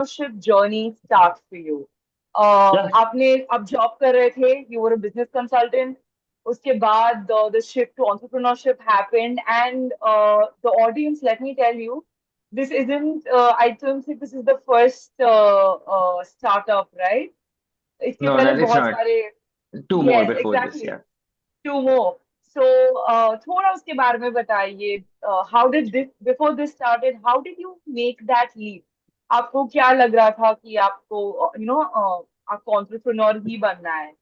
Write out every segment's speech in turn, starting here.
entrepreneurship journey start for you? Yeah, आपने अब job कर रहे थे, you were a business consultant. उसके बाद the shift to entrepreneurship happened, and the audience, let me tell you, this isn't. I don't think this is the first startup, right? इसके no, पहले no, it's बहुत not. सारे. Two more Yes, before this. exactly. Yeah. Two more. So थोड़ा उसके बारे में बताइए. How did this before this started? How did you make that leap? आपको क्या लग रहा था कि आपको आपको entrepreneur ही बनना है?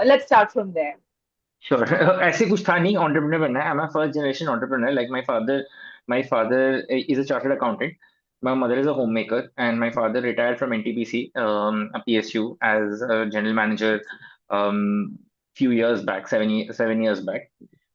Let's start from there. Sure. ऐसे कुछ था नहीं entrepreneur बनना है. I'm a first generation entrepreneur. Like my father is a chartered accountant. My mother is a homemaker, and my father retired from NTPC, a PSU, as a general manager, few years back, 7 years back.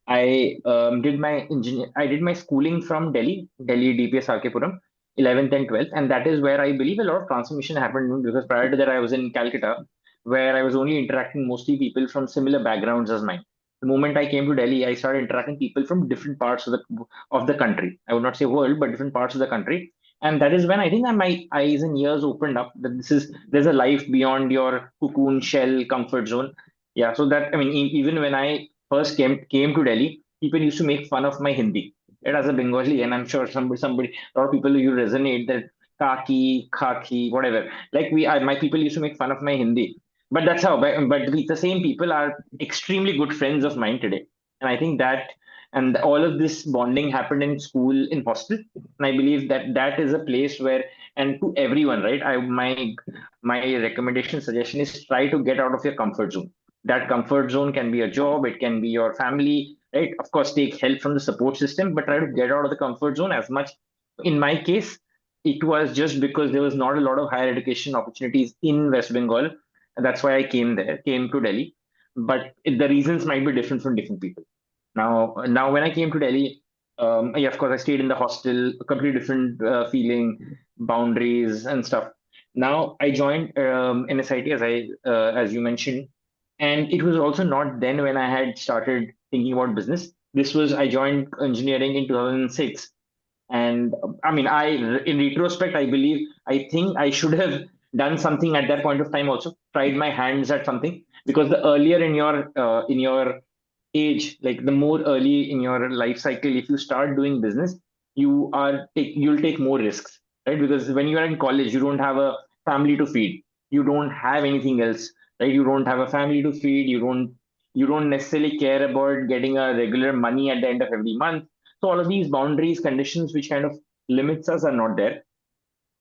I did my schooling from Delhi DPS RK Puram, 11th and 12th, and that is where I believe a lot of transformation happened because prior to that I was in Calcutta, where I was only interacting mostly people from similar backgrounds as mine. The moment I came to Delhi, I started interacting people from different parts of the country. I would not say world, but different parts of the country. And that is when I think that my eyes and ears opened up that there's a life beyond your cocoon shell comfort zone. Yeah, so that I mean, even when I first came to Delhi, people used to make fun of my Hindi. It as a Bengali, and I'm sure a lot of people you resonate that kaki, khaki, whatever. Like my people used to make fun of my Hindi, but that's how. But the same people are extremely good friends of mine today, and I think that and all of this bonding happened in school in hostel, and I believe that that is a place where and to everyone, right? My recommendation suggestion is try to get out of your comfort zone. That comfort zone can be a job, it can be your family, right? Of course, take help from the support system, but try to get out of the comfort zone as much. In my case, it was just because there was not a lot of higher education opportunities in West Bengal. And that's why I came to Delhi. But the reasons might be different from different people. Now when I came to Delhi, yeah, of course, I stayed in the hostel, a completely different feeling, boundaries and stuff. Now I joined NSIT as you mentioned, and it was also not then when I had started thinking about business. This was I joined engineering in 2006, and I mean, in retrospect, I think I should have done something at that point of time. Also, tried my hands at something because the earlier in your age, like the more early in your life cycle, if you start doing business, you'll take more risks, right? Because when you are in college, you don't have a family to feed, you don't have anything else, right? You don't have a family to feed, you don't necessarily care about getting a regular money at the end of every month. So all of these boundaries, conditions which kind of limits us are not there.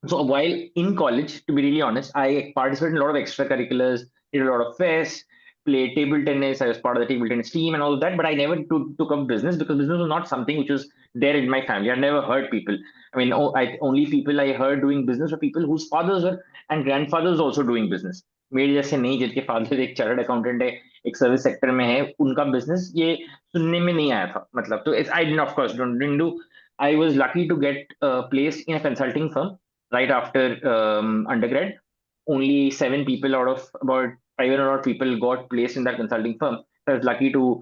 So while in college, to be really honest, I participated in a lot of extracurriculars, did a lot of fests, played table tennis. I was part of the table tennis team and all of that. But I never took up business because business was not something which was there in my family. I never heard people. I mean, only people I heard doing business were people whose fathers were and grandfathers also doing business. मेरे जैसे नहीं जिनके father एक chartered accountant है, एक service sector में है, उनका बिजनेस ये सुनने में नहीं आया था. मतलब तो I did of course didn't do. I was lucky to get placed in a consulting firm right after undergrad. Only seven people out of about 500 people got placed in that consulting firm. So I was lucky to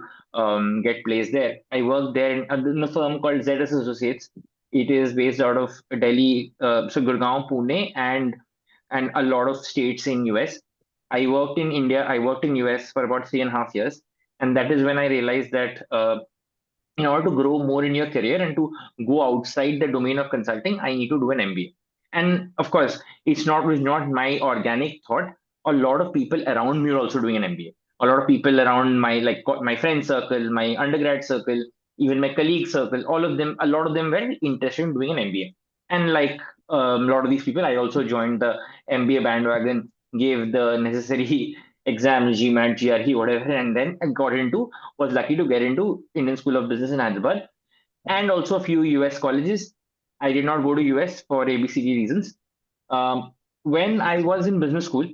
get placed there. I worked there in a firm called ZS Associates. It is based out of Delhi, so Gurgaon, Pune, and a lot of states in US. I worked in India. I worked in US for about 3.5 years, and that is when I realized that in order to grow more in your career and to go outside the domain of consulting, I need to do an MBA. And of course, it's not my organic thought. A lot of people around me are also doing an MBA. A lot of people around my my friend circle, my undergrad circle, even my colleague circle, a lot of them were interested in doing an MBA. And like a lot of these people, I also joined the MBA bandwagon, gave the necessary exams, GMAT, GRE, whatever, and then I was lucky to get into Indian School of Business in Hyderabad and also a few US colleges. I did not go to US for ABCD reasons. When I was in business school,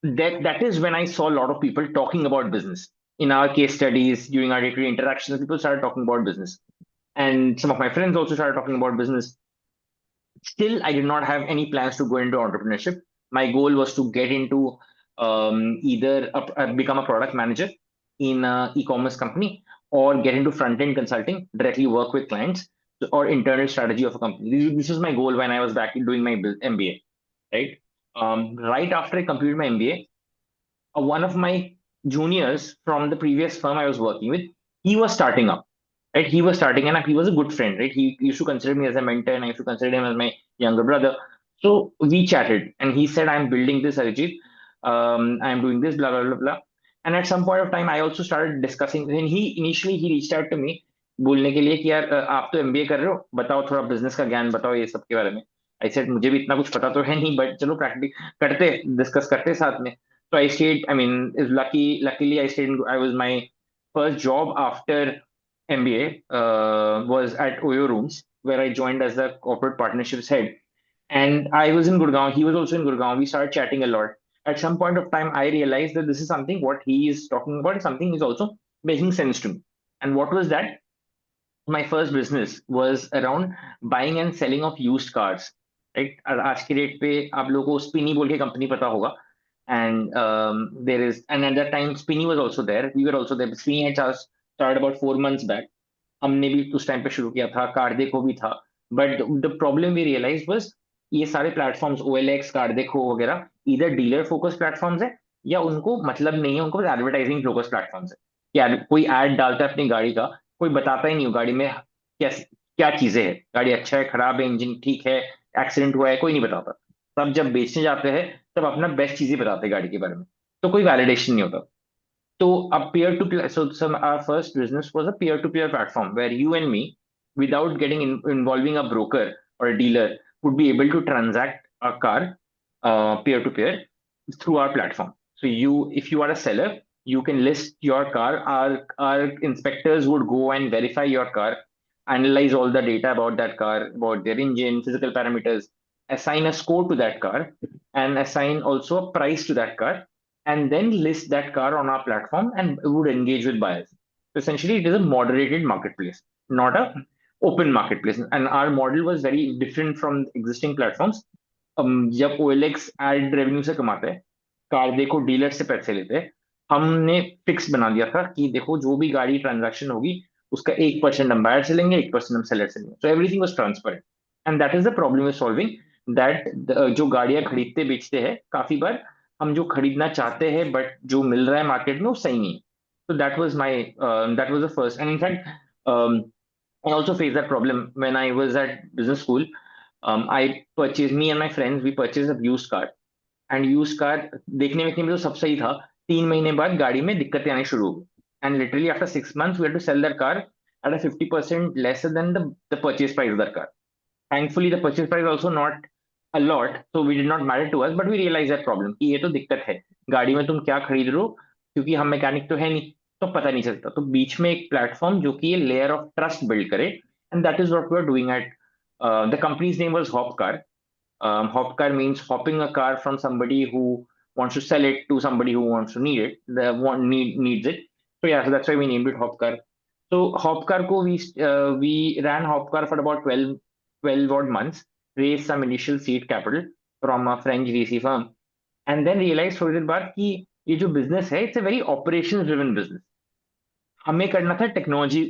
that is when I saw a lot of people talking about business. In our case studies, during our day-to-day interactions, people started talking about business. And some of my friends also started talking about business. Still, I did not have any plans to go into entrepreneurship. My goal was to get into become a product manager in an e-commerce company or get into front-end consulting, directly work with clients or internal strategy of a company. This was my goal when I was back doing my MBA. right? Right after I completed my MBA, one of my juniors from the previous firm I was working with, he was starting up, right? He was starting and he was a good friend, right? He used to consider me as a mentor and I used to consider him as my younger brother. So we chatted and he said, I'm building this, Arijit. I'm doing this, blah, blah, blah, blah. And at some point of time, I also started discussing with him. He reached out to me बोलने के लिए कि यार आप तो MBA कर रहे हो, बताओ थोड़ा बिजनेस का ज्ञान बताओ ये सब के बारे में। आई सेड मुझे भी इतना कुछ पता तो है नहीं, बट चलो प्रैक्टिस करते, डिस्कस करते साथ में। So I stayed. I mean, is luckily, I stayed. I was my first job after MBA was at Oyo Rooms, where I joined as the corporate partnerships head. And I was in Gurgaon. He was also in Gurgaon. We started chatting a lot. At some point of time, I realized that this is something what he is talking about is something is also making sense to me. And what was that? My first business was around buying and selling of used cars, right? और आज की date पे आप लोगों को स्पिनी बोल के company पता होगा, and there is and at that time Spinny was also there. We were also there. Spinny had just started about 4 months back. हमने भी उस टाइम पे शुरू किया था, कार्डिको भी था। But the problem we realise was ये सारे प्लेटफॉर्म्स OLX कार्डिको वगैरह इधर डीलर फोकस प्लेटफॉर्म्स है, या उनको मतलब नहीं है, उनको बस एडवर्टाइजिंग फोकस प्लेटफॉर्म्स है। क्या कोई ऐड डालता है अपनी गाड़ी का, कोई बताता ही नहीं हो गाड़ी में क्या क्या चीजें हैं, गाड़ी अच्छा है खराब है, इंजन ठीक है, एक्सीडेंट हुआ है, कोई नहीं बताता। तब जब बेचने जाते हैं तब अपना बेस्ट चीजें बताते हैं गाड़ी के बारे में, तो कोई वैलिडेशन नहीं होता। So a peer-to-peer, so some our first business was a peer-to-peer platform where you and me, without involving a broker or a dealer, would be able to transact a car peer-to-peer through our platform. So if you are a seller, you can list your car. Our inspectors would go and verify your car, analyze all the data about that car, about their engine, physical parameters, assign a score to that car, and assign also a price to that car, and then list that car on our platform and would engage with buyers. So essentially, it is a moderated marketplace, not a open marketplace. And our model was very different from existing platforms. जब OLX ad revenue से कमाते हैं, car देखो dealer से पैसे लेते हैं, हमने फिक्स बना दिया था कि देखो जो भी गाड़ी ट्रांजैक्शन होगी उसका 1% हम बायर से लेंगे, 1% हम सेलर से लेंगे। So everything was transparent, and that is the problem is solving. That जो गाड़ियां खरीदते बेचते हैं काफी बार हम जो खरीदना चाहते हैं बट जो मिल रहा है मार्केट में वो सही नहीं है। So that was the first, and in fact, I also faced that problem when I was at business school. Me and my friends, we purchased a used car, and used car देखने में तो सब सही था। 3 महीने बाद गाड़ी में दिक्कतें आनी शुरू हो गई, and literally after 6 months we had to sell that car at a 50% lesser than the purchase price of that car. Thankfully, the purchase price also not a lot, so we did not matter to us, but we realized that problem कि ये तो दिक्कत है, गाड़ी में तुम क्या खरीद रहे हो, क्योंकि हम मैकेनिक तो है नहीं, तो पता नहीं चलता। तो बीच में एक प्लेटफॉर्म जो कि ये लेयर ऑफ ट्रस्ट बिल्ड करे, and that is what we are doing at the company's name was Hopcar. Hopcar means hopping a car from somebody who wants to sell it to somebody who wants to need it, needs it. So yeah, so that's why we named it Hopcar. So Hopcar ko we ran Hopcar for about 12 odd months, raised some initial seed capital from a French VC firm, and then realized थोड़ी देर बाद कि ये जो business है, it's a very operations driven business. हमें करना था technology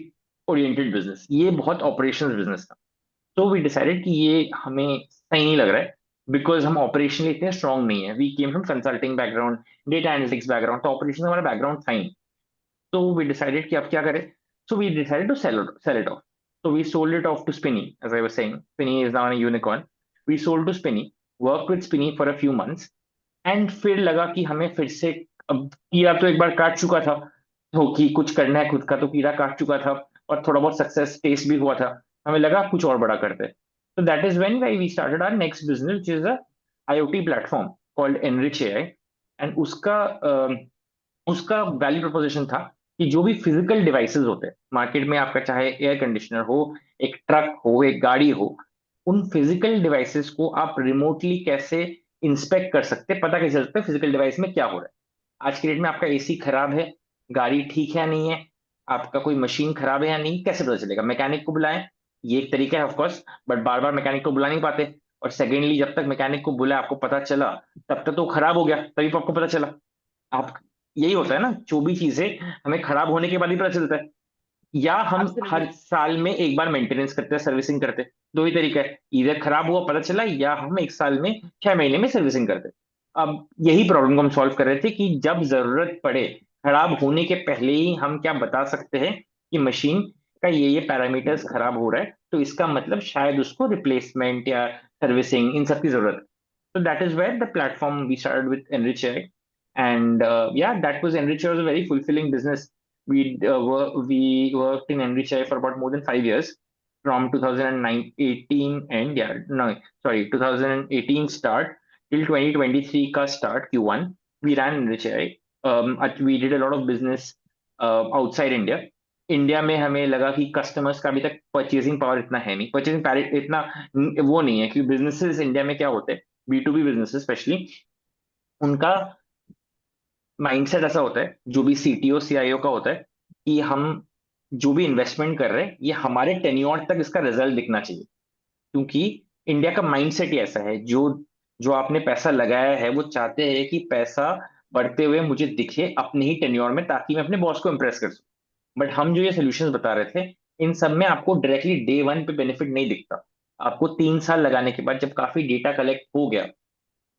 oriented business, ये बहुत ऑपरेशंस बिजनेस था। तो वी डिसाइडेड कि ये हमें सही नहीं लग रहा है, बिकॉज हम ऑपरेशनली इतने स्ट्रांग नहीं है। We came from consulting background, data analytics background, तो ऑपरेशन हमारा बैकग्राउंड था ही। तो वी डिसाइडेड कि अब क्या करें। So we decided to sell it off. So we sold it off to Spinny, as I was saying. Spinny is now a unicorn. We sold to Spinny, worked with Spinny for a few months, and फिर लगा कि हमें फिर से, अब कीड़ा तो एक बार काट चुका था, तो कि कुछ करना है खुद का, तो कीड़ा काट चुका था और थोड़ा बहुत सक्सेस टेस्ट भी हुआ था, हमें लगा कुछ और बड़ा करते। तो that is when we started our next business which is a IoT platform called Enrich AI। And उसका वैल्यू प्रोपोजिशन था कि जो भी फिजिकल डिवाइसेस होते हैं मार्केट में, आपका चाहे एयर कंडीशनर हो, एक ट्रक हो, एक गाड़ी हो, उन फिजिकल डिवाइसेस को आप रिमोटली कैसे इंस्पेक्ट कर सकते हैं, पता कैसे चलता है फिजिकल डिवाइस में क्या हो रहा है। आज की डेट में आपका एसी खराब है, गाड़ी ठीक है या नहीं है, आपका कोई मशीन खराब है या नहीं, कैसे पता चलेगा? मैकेनिक को बुलाएं, ये एक तरीका है of course, but bar bar mechanic को बुला नहीं पाते। और सेकेंडली, जब तक मैकेनिक को बुलाए आपको पता चला, तब तक तो खराब हो गया, तभी तो आपको पता चला। आप, यही होता है ना, जो भी चीजें हमें खराब होने के बाद ही पता चलता है। या हम हर एब्सोल्युटली। साल में एक बार मेंटेनेंस करते हैं, सर्विसिंग करते हैं। दो ही तरीका है, इधर खराब हुआ पता चला, या हम एक साल में 6 महीने में सर्विसिंग करते हैं। अब यही प्रॉब्लम को हम सॉल्व कर रहे थे कि जब जरूरत पड़े, खराब होने के पहले ही हम क्या बता सकते हैं कि मशीन का ये पैरामीटर्स खराब हो रहा है, तो इसका मतलब शायद उसको रिप्लेसमेंट या सर्विसिंग इन सब की जरूरत है। So that is where the platform we started with Enrich AI, and yeah, that was Enrich AI was a very fulfilling business. We worked in Enrich AI for about more than 5 years, from 2009 18 and yeah no sorry 2018 start till 2023 ka start Q1. We ran Enrich AI. We did a lot of business outside India. India में हमें लगा कि customers का अभी तक purchasing power इतना है नहीं, परचेसिंग पावर इतना वो नहीं है, क्योंकि बिजनेसेस इंडिया में क्या होते हैं, B2B बिजनेसेस स्पेशली, उनका माइंडसेट ऐसा होता है, जो भी CTO CIO का होता है, कि हम जो भी इन्वेस्टमेंट कर रहे हैं ये हमारे टेन्योर तक इसका रिजल्ट दिखना चाहिए। क्योंकि इंडिया का माइंडसेट ही ऐसा है, जो जो आपने पैसा लगाया है वो चाहते हैं कि पैसा बढ़ते हुए मुझे दिखे अपने ही टेन्योर में, ताकि मैं अपने बॉस को इम्प्रेस कर सकूं। बट हम जो ये सोल्यूशंस बता रहे थे, इन सब में आपको डायरेक्टली डे 1 पे बेनिफिट नहीं दिखता। आपको 3 साल लगाने के बाद जब काफी डेटा कलेक्ट हो गया,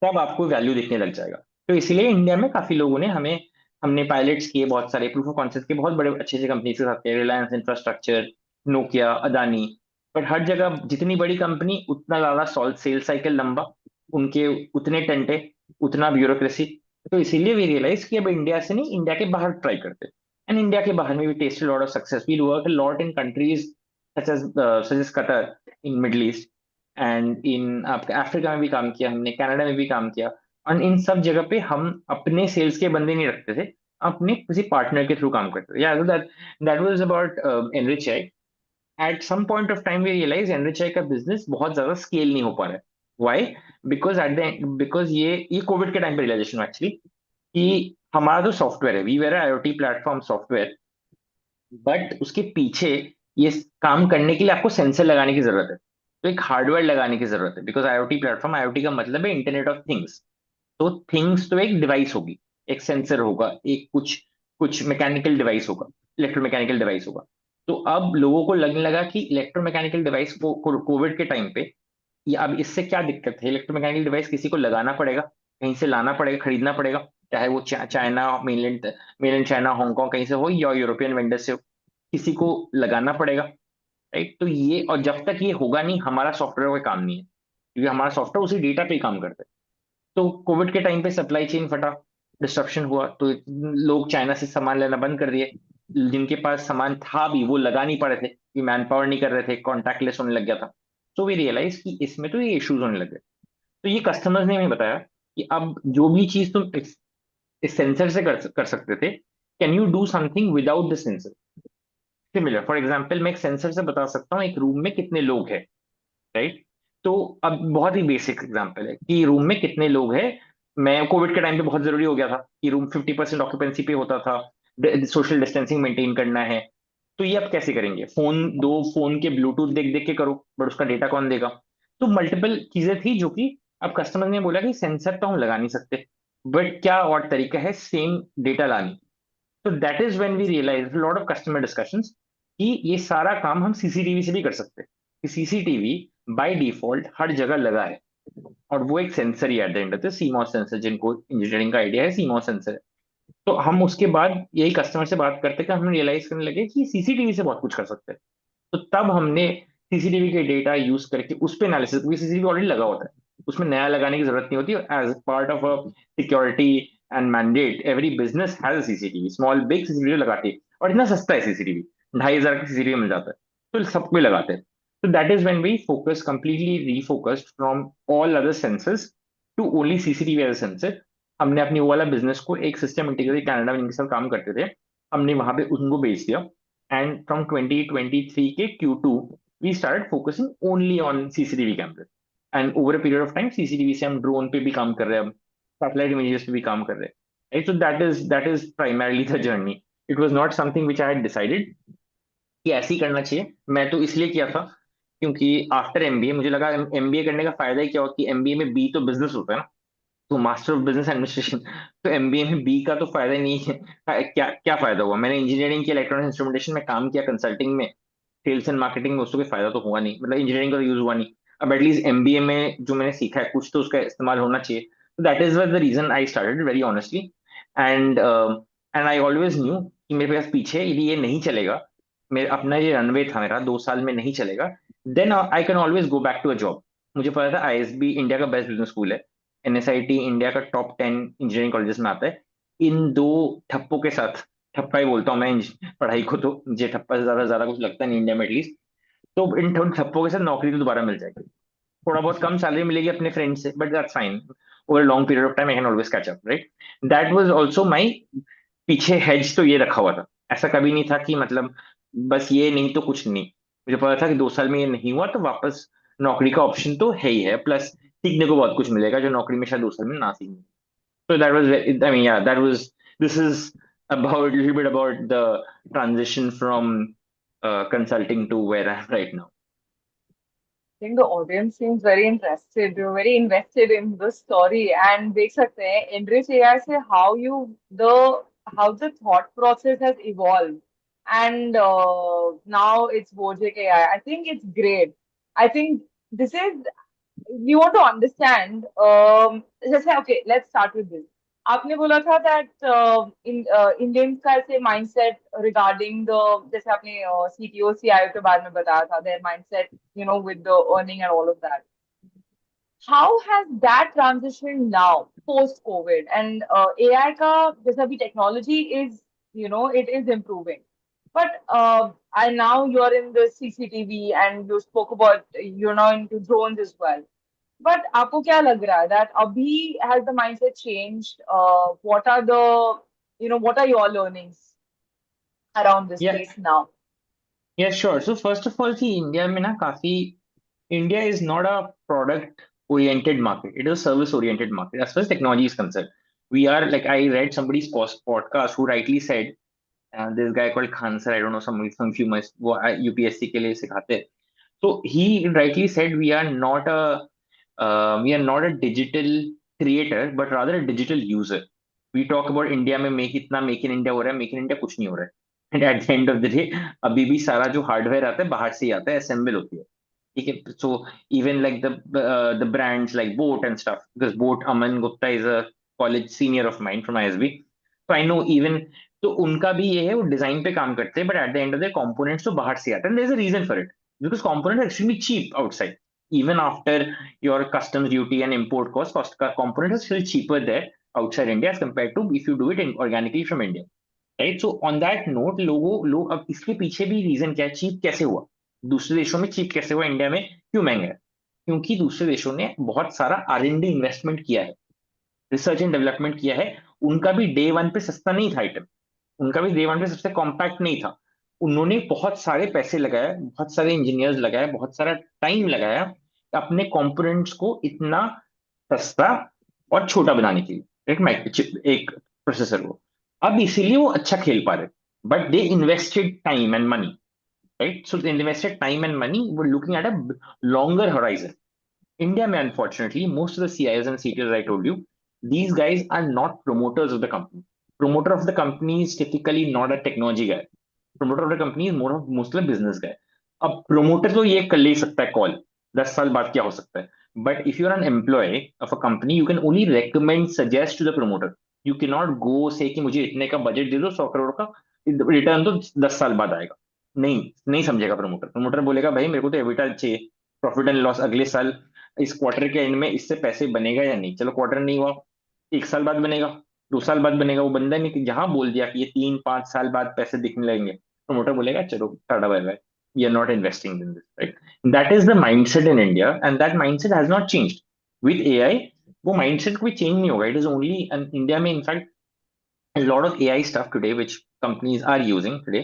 तब आपको वैल्यू दिखने लग जाएगा। तो इसलिए इंडिया में काफी लोगों ने हमने पायलट्स किए, बहुत सारे प्रूफ ऑफ कॉन्सेप्ट के, बहुत बड़े अच्छे अच्छे कंपनी के साथ किए, Reliance infrastructure, Nokia, Adani. But हर जगह जितनी बड़ी कंपनी उतना ज्यादा सेल्स साइकिल लंबा, उनके उतने टंटे, उतना ब्यूरोक्रेसी। तो इसीलिए वी रियलाइज कि अब इंडिया से नहीं, इंडिया के बाहर ट्राई करते। एंड इंडिया के बाहर में भी test lot of success, we work lot in countries such as Qatar, in Middle East, and in आपका अफ्रीका में भी काम किया हमने, कनाडा में भी काम किया। और इन सब जगह पे हम अपने सेल्स के बंदे नहीं रखते थे, अपने किसी पार्टनर के थ्रू काम करते थे। Yeah that that was about enrich AI. At some point of time we realise enrich AI का बिजनेस बहुत ज्यादा स्केल नहीं हो पा रहा है। व्हाई? बिकॉज ये कोविड के टाइम पे रियलाइजेशन एक्चुअली, कि हमारा जो सॉफ्टवेयर है, we were IoT platform software, but उसके पीछे ये काम करने के लिए आपको सेंसर लगाने की जरूरत है। तो एक हार्डवेयर लगाने की जरूरत है, बिकॉज IoT प्लेटफॉर्म, IoT का मतलब है इंटरनेट ऑफ थिंग्स। तो थिंग्स तो एक डिवाइस होगी, एक सेंसर होगा, एक कुछ कुछ मैकेनिकल डिवाइस होगा, इलेक्ट्रोमैकेनिकल डिवाइस होगा। तो अब लोगों को लगने लगा कि इलेक्ट्रोमैकेनिकल डिवाइस को कोविड के टाइम पे, ये अब इससे क्या दिक्कत है, इलेक्ट्रोमैकेनिकल डिवाइस किसी को लगाना पड़ेगा, कहीं से लाना पड़ेगा, खरीदना पड़ेगा, चाहे वो चाइना, मेनलैंड चाइना, हांगकांग कहीं से हो, या यूरोपियन वेंडर से हो, किसी को लगाना पड़ेगा। राइट? तो ये, और जब तक ये होगा नहीं, हमारा सॉफ्टवेयर कोई काम नहीं है, क्योंकि हमारा सॉफ्टवेयर उसी डेटा पे ही काम करता है। तो कोविड के टाइम पे सप्लाई चेन फटा, डिस्ट्रप्शन हुआ, तो लोग चाइना से सामान लेना बंद कर दिए। जिनके पास सामान था भी वो लगा नहीं पा रहे थे, कि मैन पावर नहीं कर रहे थे, कॉन्टैक्टलेस होने लग गया था। तो वी रियलाइज कि इसमें तो ये इश्यूज होने लगे। तो ये कस्टमर्स ने हमें बताया कि अब जो भी चीज तुम इस सेंसर से कर सकते थे, can you do something without the sensor? Similar, for example, मैं एक सेंसर से बता सकता हूँ एक रूम में कितने लोग हैं। राइट? तो अब बहुत ही बेसिक एग्जांपल है कि रूम में कितने लोग हैं। मैं कोविड के टाइम पे बहुत जरूरी हो गया था कि रूम 50% ऑक्यूपेंसी पे होता था, सोशल डिस्टेंसिंग मेंटेन करना है। तो ये आप कैसे करेंगे? दो फोन के ब्लूटूथ देख देख के करो, बट उसका डेटा कौन देगा? तो मल्टीपल चीजें थी जो कि अब कस्टमर ने बोला कि सेंसर तो हम लगा नहीं सकते, बट क्या और तरीका है सेम डेटा लाने। तो that is when we realise lot of customer discussions, कि ये सारा काम हम CCTV से भी कर सकते हैं। कि CCTV बाय डिफॉल्ट हर जगह लगा है, और वो एक sensor he eight the and होता है, सीमॉस सेंसर, जिनको इंजीनियरिंग का आइडिया है, सीमॉस सेंसर है। तो हम उसके बाद यही कस्टमर से बात करते कि हम रियलाइज करने लगे कि CCTV से बहुत कुछ कर सकते हैं। तो तब हमने CCTV के डेटा यूज करके उस पर एनालिसिस, क्योंकि CCTV ऑलरेडी लगा होता है, उसमें नया लगाने की जरूरत नहीं होती। As part of a security and mandate, every business has CCTV, small big CCTV लगाते हैं, और इतना सस्ता है CCTV, 2,500 का CCTV मिल जाता है, तो सबको ही लगाते हैं। तो that is when we focus completely refocused from all other sensors to only CCTV as a sensor. हमने अपनी वो वाला बिजनेस को एक सिस्टम इंटीग्रेटर कनाडा में जिनके साथ काम करते थे, हमने वहां पे उनको बेच दिया। And from 2023 के Q2, we started focusing only on CCTV cameras. And over a period of time, CCTV से हम ड्रोन पे भी काम कर रहे हैं, हम सैटेलाइट इमेजेस पे भी काम कर रहे हैं। Right? So that is primarily the journey. It was not something which I had decided कि ऐसे ही करना चाहिए। मैं तो इसलिए किया था क्योंकि आफ्टर MBA मुझे लगा MBA करने का फायदा ही क्या हो, कि MBA में B तो बिजनेस होता है ना। तो मास्टर ऑफ बिजनेस एडमिनिस्ट्रेशन, तो एमबीए में बी का तो फायदा ही नहीं है। क्या क्या फायदा हुआ? मैंने इंजीनियरिंग की इलेक्ट्रॉनिक इंस्ट्रूमेंटेशन में काम किया, कंसल्टिंग में, सेल्स एंड मार्केटिंग में, उसको कोई फायदा तो हुआ नहीं, मतलब इंजीनियरिंग का यूज हुआ नहीं। अब एटलीस्ट एमबीए में जो मैंने सीखा है कुछ तो उसका इस्तेमाल होना चाहिए। तो that is the reason I started very honestly. And and I always knew कि मेरे पास पीछे यदि ये नहीं चलेगा, मेरे अपना ये रनवे था मेरा 2 साल में नहीं चलेगा, then I can always go back to a job. मुझे पता था आईएसबी इंडिया का बेस्ट बिजनेस स्कूल है, एनएसआईटी इंडिया का टॉप 10 इंजीनियरिंग कॉलेजेस में आता है। इन दो ठप्पों के साथ, ठप्पा ही बोलता हूँ मैं पढ़ाई को, तो मुझे ठप्पा से ज्यादा ज्यादा कुछ लगता नहीं इंडिया में एटलीस्ट। तो इन ठप्पों के साथ नौकरी तो दोबारा मिल जाएगी, थोड़ा बहुत कम सैलरी मिलेगी अपने फ्रेंड से, but that's fine. Over long period of time I can always catch up, right? That was also my पीछे हेज, तो ये रखा हुआ था। ऐसा कभी नहीं था कि मतलब बस ये नहीं तो कुछ नहीं। मुझे पता था कि 2 साल में ये नहीं हुआ तो वापस नौकरी का ऑप्शन तो है ही है, प्लस सीखने को बहुत कुछ मिलेगा जो नौकरी में शायद 2 साल में ना सीखने। So that was, I mean, yeah, that was, this is about a little bit about the transition from consulting to where I am right now. think the audience seems very interested, very invested in the story, and देख सकते हैं Enrich AI से how the thought process has evolved, and now it's Vogic AI. I think it's great. I think this is you want to understand. जैसे okay, let's start with this. आपने बोला था that Indians का ऐसे mindset regarding the जैसे आपने CTO CIO के बारे में बताया था their mindset, with the earning and all of that. How has that transitioned now post COVID and AI का जैसा भी technology is, it is improving. But and now you're in the CCTV and you spoke about you're now into drones as well. But आपको क्या लग रहा है that अभी has the mindset changed? What are your learnings around this Yeah, space now? yeah, sure. So first of all, see, India में ना काफी, India is not a product oriented market. It is a service oriented market as far as technology is concerned. We are, like, I read somebody's podcast who rightly said, this guy called Khan sir, I don't know, some famous, वो UPSC के लिए सिखाते हैं. So he rightly said we are not a digital creator, but rather a digital user. We talk about India में make in India हो रहा है, make in India कुछ नहीं हो रहा है. And eight the end of the day अभी भी सारा जो हार्डवेयर आता है बाहर से ही आता है, असेंबल होती है. ठीक है, so even like the brands like boat and stuff, because boat, Aman Gupta is a college senior of mind from ISB, तो आई नो इवन, तो उनका भी ये है, वो डिजाइन पे काम करते हैं, but at the end of the components तो बाहर से आते हैं. There is a reason for it, because components are extremely cheap outside. Even after your customs duty and import cost components are still cheaper there outside India as compared to if you do it organically from India. Right? So on that note, लोग अब इसके पीछे भी reason क्या है, cheap कैसे हुआ दूसरे देशों में, चीप कैसे हुआ इंडिया में क्यों महंगा है? क्योंकि दूसरे देशों ने बहुत सारा R&D इन्वेस्टमेंट किया है, रिसर्च एंड डेवलपमेंट किया है. उनका भी डे वन पे सस्ता नहीं था आइटम, उनका भी डे वन पे सबसे कॉम्पैक्ट नहीं था. उन्होंने बहुत सारे पैसे लगाए, बहुत सारे इंजीनियर्स लगाए, बहुत सारा टाइम लगाया अपने कंपोनेंट्स को इतना सस्ता और छोटा बनाने के लिए, एक प्रोसेसर को. अब इसीलिए वो अच्छा खेल पा रहे, but they invested time and money, right? So they invested time and money, वो looking at a longer horizon. India, may unfortunately, most of the CIOs and CTOs I told you, these guys are not promoters of the company. Promoter of the company is typically not a technology guy. Promoter of the company is mostly a business guy. अब promoter तो ये कर ले सकता है call, 10 साल बाद क्या हो सकता है. But if you are an employ of a company, you can only recommend suggest to the promoter. You can not go say कि मुझे इतने का बजट दे दो, 100 करोड़ का, रिटर्न तो 10 साल बाद आएगा. नहीं, नहीं समझेगा प्रमोटर. प्रमोटर बोलेगा भाई मेरे को तो एबिटा चाहिए, प्रॉफिट एंड लॉस अगले साल, इस क्वार्टर के एंड में इससे पैसे बनेगा या नहीं. चलो क्वार्टर नहीं हुआ, 1 साल बाद बनेगा, 2 साल बाद बनेगा. वो बंदा ने जहां बोल दिया कि ये 3-5 साल बाद पैसे दिखने लगेंगे, प्रमोटर बोलेगा चलो ta-ta bye bye, we are not investing in this, right? That is the mindset in India and that mindset has not changed with AI. वो माइंडसेट कोई चेंज नहीं होगा. इट इज ओनली इंडिया में in fact a lot of AI stuff today which companies are using today,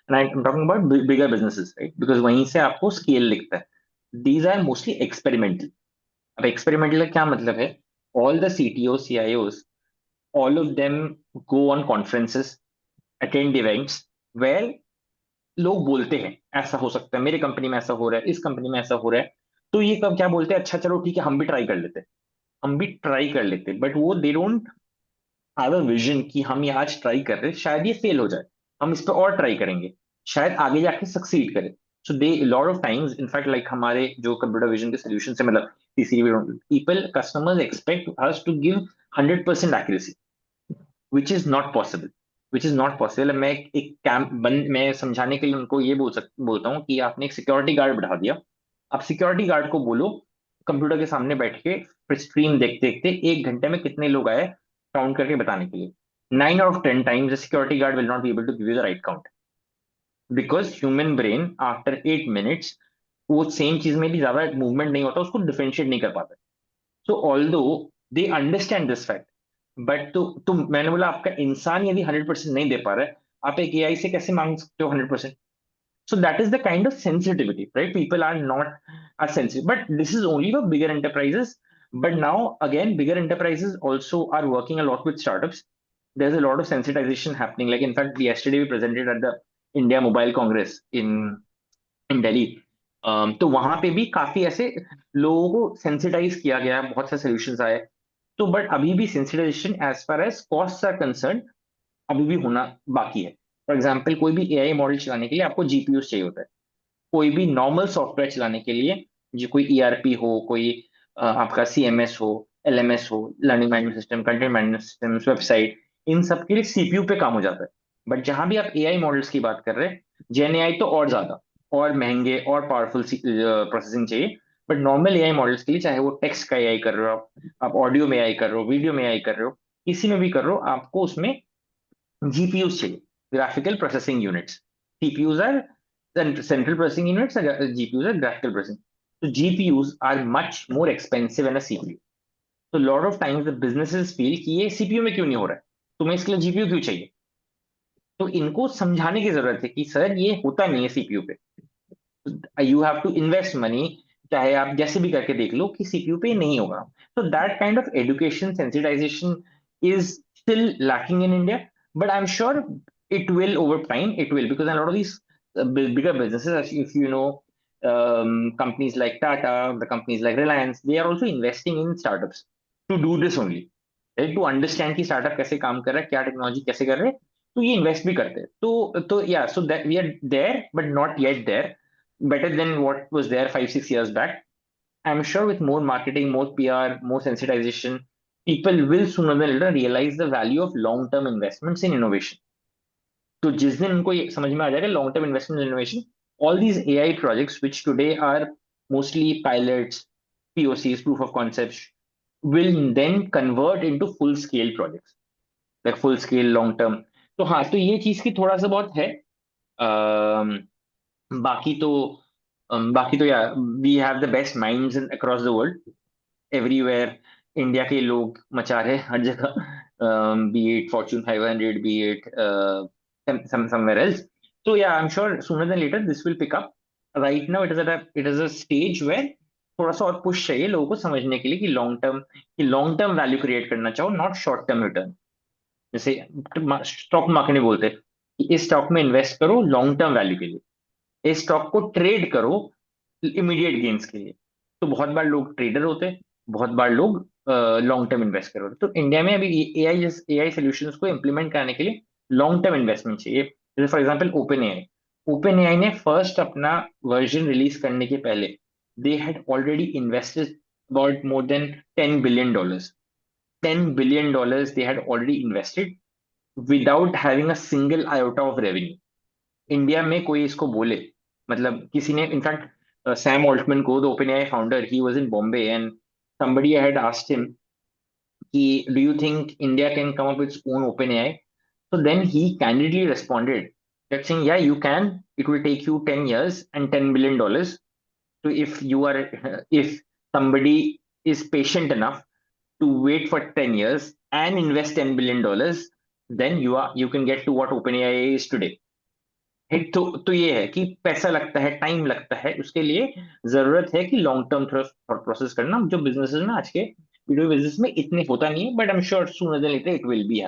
and I'm talking about bigger businesses, right? Because वहीं से आपको scale लिखता है. These are mostly experimental. अब experimental का क्या मतलब है? All the CTOs, CIOs, all of them go on conferences, attend events where लोग बोलते हैं ऐसा हो सकता है, मेरे कंपनी में ऐसा हो रहा है, इस कंपनी में ऐसा हो रहा है. तो ये कब क्या बोलते हैं, अच्छा चलो ठीक है हम भी ट्राई कर लेते हैं. हम भी ट्राई कर लेते, बट वो they don't have a vision कि हम ये आज ट्राई कर रहे हैं, शायद ये फेल हो जाए, हम इस पर और ट्राई करेंगे, शायद आगे जाके सक्सीड करें। So they lot of times in fact like हमारे जो कंप्यूटर विजन के सोल्यूशन से मतलब CCTV people customers expect us to give 100% accuracy, which is not possible, which is not possible. मैं एक कैंप बंद मैं समझाने के लिए उनको ये बोलता हूँ कि आपने एक सिक्योरिटी गार्ड बढ़ा दिया, आप सिक्योरिटी गार्ड को बोलो कंप्यूटर के सामने बैठ के स्क्रीन देखते देखते 1 घंटे में कितने लोग आए काउंट करके बताने के लिए, 9 out of 10 times the security guard will not be able to give you the right count, because human brain after 8 minutes वो सेम चीज में भी ज्यादा मूवमेंट नहीं होता, उसको डिफरेंशिएट नहीं कर पाता। सो although they understand this fact, but तो मैंने बोला आपका इंसान यदि 100% नहीं दे पा रहा है, आप एक एआई से कैसे मांग सकते हो 100%? So that is the kind of sensitivity, right? People are not as sensitive, but this is only for bigger enterprises. But now again, bigger enterprises also are working a lot with startups. There's a lot of sensitization happening. Like in fact, yesterday we presented at the India Mobile Congress in Delhi. तो वहां पे भी काफी ऐसे लोगों को sensitize किया गया, बहुत से सोल्यूशंस आए। तो बट अभी भी sensitisation as far as cost are concern अभी भी होना बाकी है। फॉर एग्जाम्पल कोई भी एआई मॉडल चलाने के लिए आपको जीपीयू चाहिए होता है, कोई भी नॉर्मल सॉफ्टवेयर चलाने के लिए, जो कोई ईआरपी हो, कोई आपका सीएमएस हो, एलएमएस हो, learning management system, content management system, website, इन सब के लिए सीपीयू पे काम हो जाता है। बट जहां भी आप एआई मॉडल्स की बात कर रहे हैं, जेन एआई तो और ज्यादा और महंगे और पावरफुल प्रोसेसिंग चाहिए। बट नॉर्मल एआई मॉडल्स के लिए, चाहे वो टेक्स्ट का एआई कर रहे हो आप ऑडियो में एआई कर रहे हो, वीडियो में एआई कर रहे हो, किसी में भी कर रहे हो, आपको उसमें GPUs चाहिए, graphical processing units. CPUs are the central processing units, and GPUs are graphical processing. So GPUs are much more expensive than a CPU. So a lot of times the businesses feel कि ये CPU में क्यों नहीं हो रहा है, तुम्हें इसके लिए GPU क्यों चाहिए? तो इनको समझाने की जरूरत है कि सर ये होता नहीं है सीपीयू पे, you have to invest money, चाहे आप जैसे भी करके देख लो कि सीपीयू पे नहीं होगा। तो that kind of education sensitisation is still lacking in India, but I am sure it will over time, it will, because a lot of these bigger businesses, if you know, companies like Tata, the companies like Reliance, they are also investing in startups to do this only, right? To understand कि startup कैसे काम कर रहा है, क्या technology कैसे कर रहे हैं, तो ये इन्वेस्ट भी करते हैं। तो या so that we are there but not yet there, better than what was there 5 6 years back. I'm sure with more marketing, more PR, more sensitization, people will sooner than later realize the value of long term investments in innovation. तो जिस दिन उनको ये समझ में आ जाएगा long term investment innovation, all these AI projects which today are mostly pilots, POCs, proof of concepts, will then convert into full scale projects, like full scale long term। तो हाँ, तो ये चीज की थोड़ा सा बहुत है। अम, बाकी तो बाकी तो यार we have the best minds across the world, everywhere. India के लोग मचा रहे हैं हर जगह, be it Fortune 500, be it somewhere else. So yeah, I'm sure sooner than later this will pick up. Right now it is a stage where थोड़ा सा और पुश चाहिए लोगों को समझने के लिए कि लॉन्ग टर्म वैल्यू क्रिएट करना चाहो, नॉट शॉर्ट टर्म रिटर्न। जैसे स्टॉक मार्केट में बोलते हैं कि इस स्टॉक में इन्वेस्ट करो लॉन्ग टर्म वैल्यू के लिए, इस स्टॉक को ट्रेड करो इमीडिएट गेन्स के लिए। तो बहुत बार लोग ट्रेडर होते हैं, बहुत बार लोग लॉन्ग टर्म इन्वेस्ट कर रहे होते हैं। तो इंडिया में अभी एआई सोल्यूशंस को इम्प्लीमेंट करने के लिए लॉन्ग टर्म इन्वेस्टमेंट चाहिए। जैसे फॉर एग्जांपल ओपन एआई ने फर्स्ट अपना वर्जन रिलीज करने के पहले they had already invested about more than $10 billion, $10 billion they had already invested without having a single iota of revenue। India में कोई इसको बोले, मतलब किसी ने इनफैक्ट सैम ऑल्टमैन को, the open AI founder, he was in Bombay and somebody had asked him कि do you think India can come up with its own open AI? So then he candidly responded that saying, yeah, you can, it will take you 10 years and $10 billion. So if you are if somebody is patient enough to wait for 10 years and invest $10 billion, then you can get to what OpenAI is today। तो ये है कि पैसा लगता है, time लगता है, उसके लिए जरूरत है कि लॉन्ग टर्म थॉट प्रोसेस करना, जो बिजनेसेस में आज के वीडियो बिजनेस में इतने होता नहीं है, but I am sure sooner than later it will be.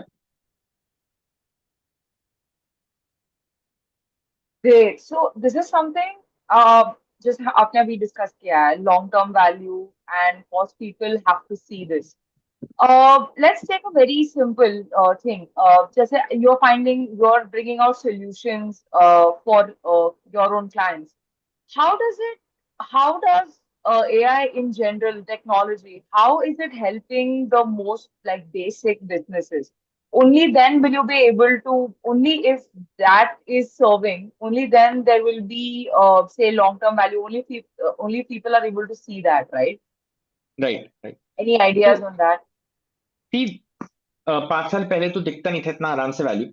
Great. So this is something. just आपने अभी डिस्कस किया है long term value and most people have to see this. Let's take a very simple thing. Just you're finding, you're bringing out solutions for your own clients. How does it, how does AI in general, technology, how is it helping the most like basic businesses? Only then will you be able to, only if that is serving, only then there will be, say, long-term value. Only if people are able to see that, right? Right, right. Any ideas So, on that? see, 5 साल पहले तो दिखता नहीं था इतना आराम से value,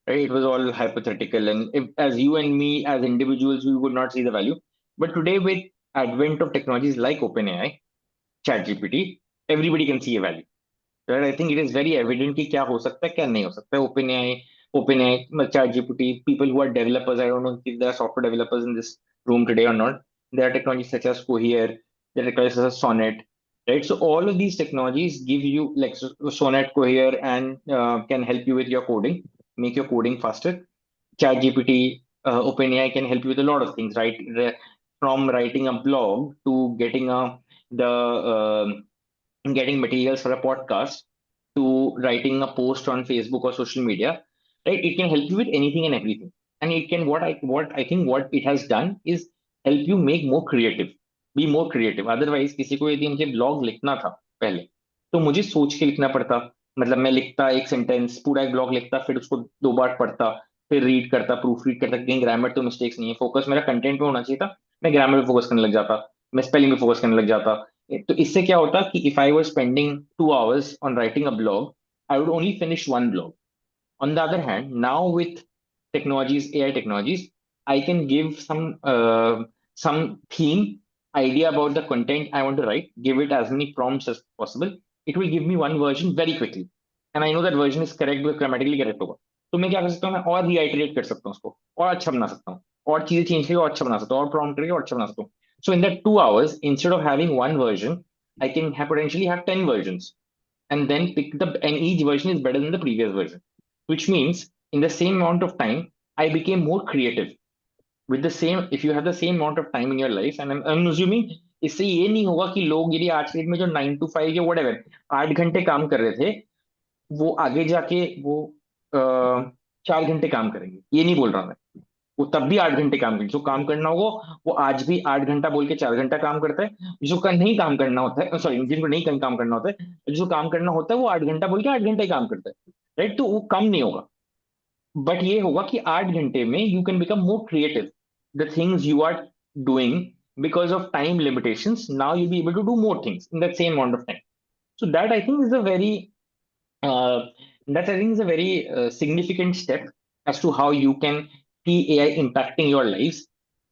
right? It was all hypothetical, and if, as you and me, as individuals, we would not see the value. But today, with advent of technologies like OpenAI, ChatGPT, everybody can see a value. Right? I think it is very evident कि क्या हो सकता है, क्या नहीं हो सकता है. OpenAI, ChatGPT, people who are developers. I don't know if there are software developers in this room today or not. There are technologies such as Cohere, there are technologies such as Sonnet, right? So all of these technologies give you like Sonnet, Cohere, and can help you with your coding, make your coding faster. ChatGPT, OpenAI can help you with a lot of things, right? From writing a blog to getting materials for a podcast to writing a post on Facebook or social media, right? It can help you with anything and everything. And it can what I think what it has done is help you make more creative, be more creative. Otherwise, किसी को यदि मुझे blog लिखना था पहले, तो मुझे सोच के लिखना पड़ता. मतलब मैं लिखता एक सेंटेंस, पूरा एक ब्लॉग लिखता, फिर उसको 2 बार पढ़ता, फिर रीड करता, प्रूफ रीड करता, कहीं ग्रामर तो मिस्टेक्स नहीं है, फोकस मेरा कंटेंट पे होना चाहिए था. मैं ग्रामर पे फोकस करने लग जाता, मैं स्पेलिंग पे फोकस करने लग जाता. तो इससे क्या होता कि if I was spending 2 hours on writing a blog, I would only finish one blog. On the other hand, now with technologies, AI technologies, I can give some theme idea about the content I want to write, give it as many prompts as possible. It will give me one version very quickly, and I know that version is correct because grammatically correct होगा. तो मैं क्या कर सकता हूँ, मैं और reiterate कर सकता हूँ उसको, और अच्छा बना सकता हूँ, और चीजें चेंज करके और अच्छा बना सकता हूँ, और prompt करके और अच्छा बना सकता हूँ. So in that 2 hours, instead of having one version, I can have potentially have 10 versions, and then and each version is better than the previous version, which means in the same amount of time I became more creative. With the same, if you have the same amount of time in your life, and I'm assuming इससे ये नहीं होगा कि लोग यदि आज के date में जो 9 to 5 या whatever 8 घंटे काम कर रहे थे, वो आगे जाके वो 4 घंटे काम करेंगे, ये नहीं बोल रहा मैं. वो तब भी 8 घंटे काम करेंगे. जो काम करना होगा वो आज भी 8 घंटा बोल के 4 घंटा काम करता है. जो का नहीं काम करना होता है, सॉरी, जिनको नहीं कहीं काम करना होता है, जो काम करना होता है वो 8 घंटा बोल के 8 घंटे ही काम करता है. राइट? तो वो कम नहीं होगा, बट ये होगा कि 8 घंटे में you can become more creative. The things you are doing because of time limitations, now you'll be able to do more things in that same amount of time. So that I think is a very uh, that I think is a very significant step as to how you can see AI impacting your lives.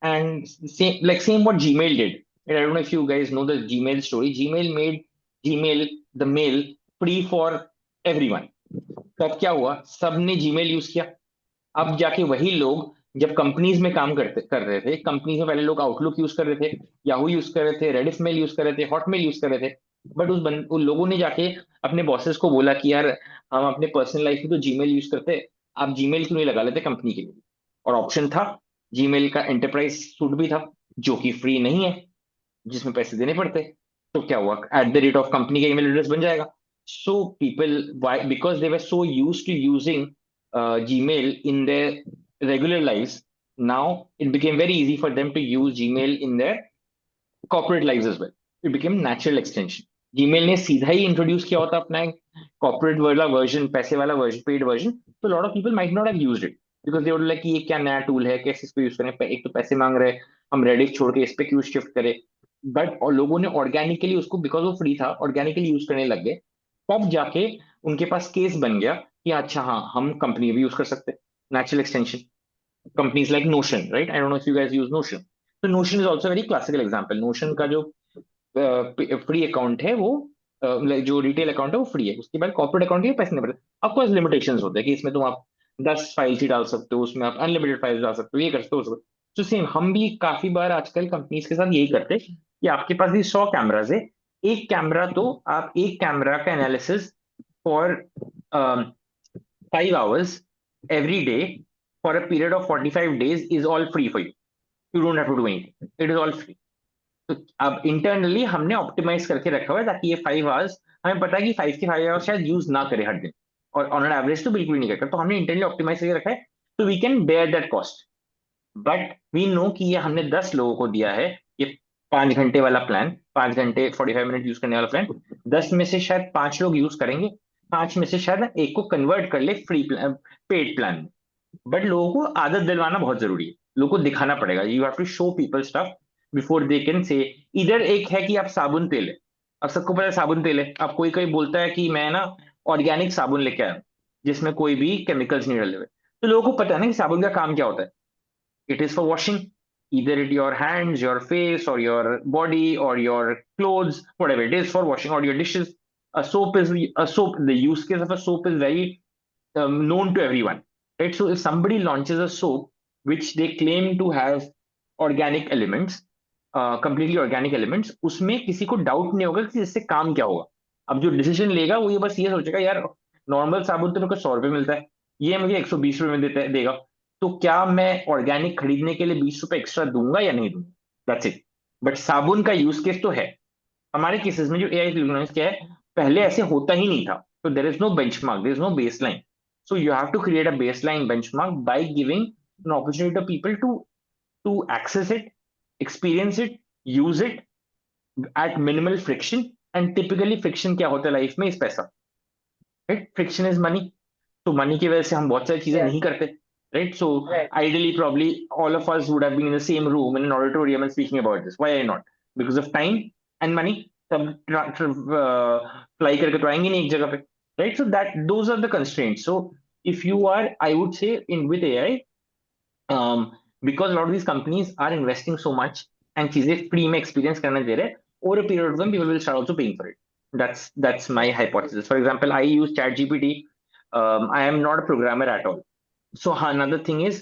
And same what Gmail did. And I don't know if you guys know the Gmail story. Gmail made Gmail, the mail, free for everyone. तब क्या हुआ, सबने Gmail use किया. अब जाके वही लोग जब कंपनीज में काम कर रहे थे, कंपनीज में पहले लोग आउटलुक यूज कर रहे थे, याहू यूज कर रहे थे, रेडिफ मेल यूज कर रहे थे, हॉटमेल यूज कर रहे थे. बट उन लोगों ने जाके अपने बॉसेस को बोला कि यार हम अपने पर्सनल लाइफ में तो जीमेल यूज करते हैं, आप जीमेल क्यों नहीं लगा लेते कंपनी के लिए. और ऑप्शन था, जीमेल का एंटरप्राइज सूट भी था, जो कि फ्री नहीं है, जिसमें पैसे देने पड़ते. तो क्या हुआ, at the rate of company का ईमेल एड्रेस बन जाएगा. So people, why, because they were so used to using Gmail in their regular lives, now it became very easy for them to use Gmail in their corporate lives as well. It became natural extension. Gmail ने सीधा ही introduce किया होता अपना एक corporate वाला version, पैसे वाला version, paid version, तो lot of people might not have used it because they would like कि ये क्या नया टूल है, कैसे इसको यूज करें, एक तो पैसे मांग रहे हैं, हम रेडिफ छोड़ के इस पे क्यों शिफ्ट करें. बट और लोगों ने ऑर्गेनिकली उसको, बिकॉज वो फ्री था, ऑर्गेनिकली यूज करने लग गए. तब जाके उनके पास केस बन गया कि अच्छा हाँ, हम कंपनी भी यूज कर सकते हैं, natural extension. Companies like Notion, right? I don't know if you guys use Notion. So Notion is also a very classical example. Notion का जो फ्री अकाउंट है वो जो रिटेल अकाउंट है वो फ्री है, उसके बाद कॉर्पोरेट अकाउंट के पैसे नहीं पड़ते. ऑफकोर्स लिमिटेशंस होते हैं कि इसमें तुम आप 10 फाइल्स ही डाल सकते हो, उसमें आप अनलिमिटेड फाइल्स डाल सकते हो, ये कर सकते हो. तो सेम हम भी काफी बार आजकल कंपनीज के साथ यही करते हैं कि आपके पास भी 100 कैमराज है, एक कैमरा तो आप एक कैमरा का analysis for 5 hours every day for a period of 45 days is all free for you. You don't have to do anything, it is all free. तो अब इंटरनली हमने ऑप्टिमाइज करके रखा हुआ है ताकि ये 5 आवर्स, हमें पता है कि 5 के 5 आवर्स शायद यूज ना करे हर दिन, और ऑन एन एवरेज तो बिल्कुल नहीं करता, तो हमने इंटरनली ऑप्टिमाइज करके रखा है, तो we can bear that cost. But we know कि ये हमने 10 लोगों को दिया है, ये 5 घंटे वाला प्लान, 5 घंटे 45 मिनट यूज करने वाला प्लान, 10 में से शायद 5 लोग यूज करेंगे, 5 में से शायद एक को कन्वर्ट कर ले free plan, paid plan. But लोगों को आदत दिलवाना बहुत जरूरी है, लोगों को दिखाना पड़ेगा, you have to show people stuff before they can say. इधर एक है कि आप साबुन तेल है, अब सबको पता है साबुन तेल है, अब कोई कोई बोलता है कि मैं ना ऑर्गेनिक साबुन लेके आया हूं, जिसमें कोई भी केमिकल्स नहीं डले हुए, तो लोगों को पता है ना कि साबुन का काम क्या होता है। It is for washing either it your hands, your face, or your body, or your clothes, whatever it is for washing, or your dishes. A soap. The use case of a soap is very known to everyone, right? So if somebody launches a soap which they claim to have organic elements, completely organic elements, उसमें किसी को doubt नहीं होगा कि इससे काम क्या होगा। अब जो डिसीजन लेगा वो ये बस ये सोचेगा, यार नॉर्मल साबुन तो मेरे को 100 रुपये मिलता है, ये मुझे 120 रुपये में देगा, तो क्या मैं ऑर्गेनिक खरीदने के लिए 20 रुपये एक्स्ट्रा दूंगा या नहीं दूंगा, दैट्स इट। बट साबुन का यूज केस तो है। हमारे केसेस में जो एआई इल्यूमिनेशन क्या है, पहले ऐसे होता ही नहीं था, तो there is no benchmark, there is no baseline. So you have to create a baseline benchmark by giving an opportunity to people to access it, experience it, use it at minimal friction. And typically friction क्या होता है life में, इस पैसा, right, friction is money. तो money की वजह से हम बहुत सारी चीजें Yes, नहीं करते, right. So right. Ideally probably all of us would have been in the same room in an auditorium and speaking about this, why are not, because of time and money. सब fly करके तो आएंगे नहीं एक जगह पे, right. So that those are the constraints. So if you are, I would say in with AI, because a lot of these companies are investing so much and चीजें free में एक्सपीरियंस करने दे रहे हैं, over a period of time people will start also paying for it. That's my hypothesis. For example, I use ChatGPT. I am not a programmer at all. So हाँ, another thing is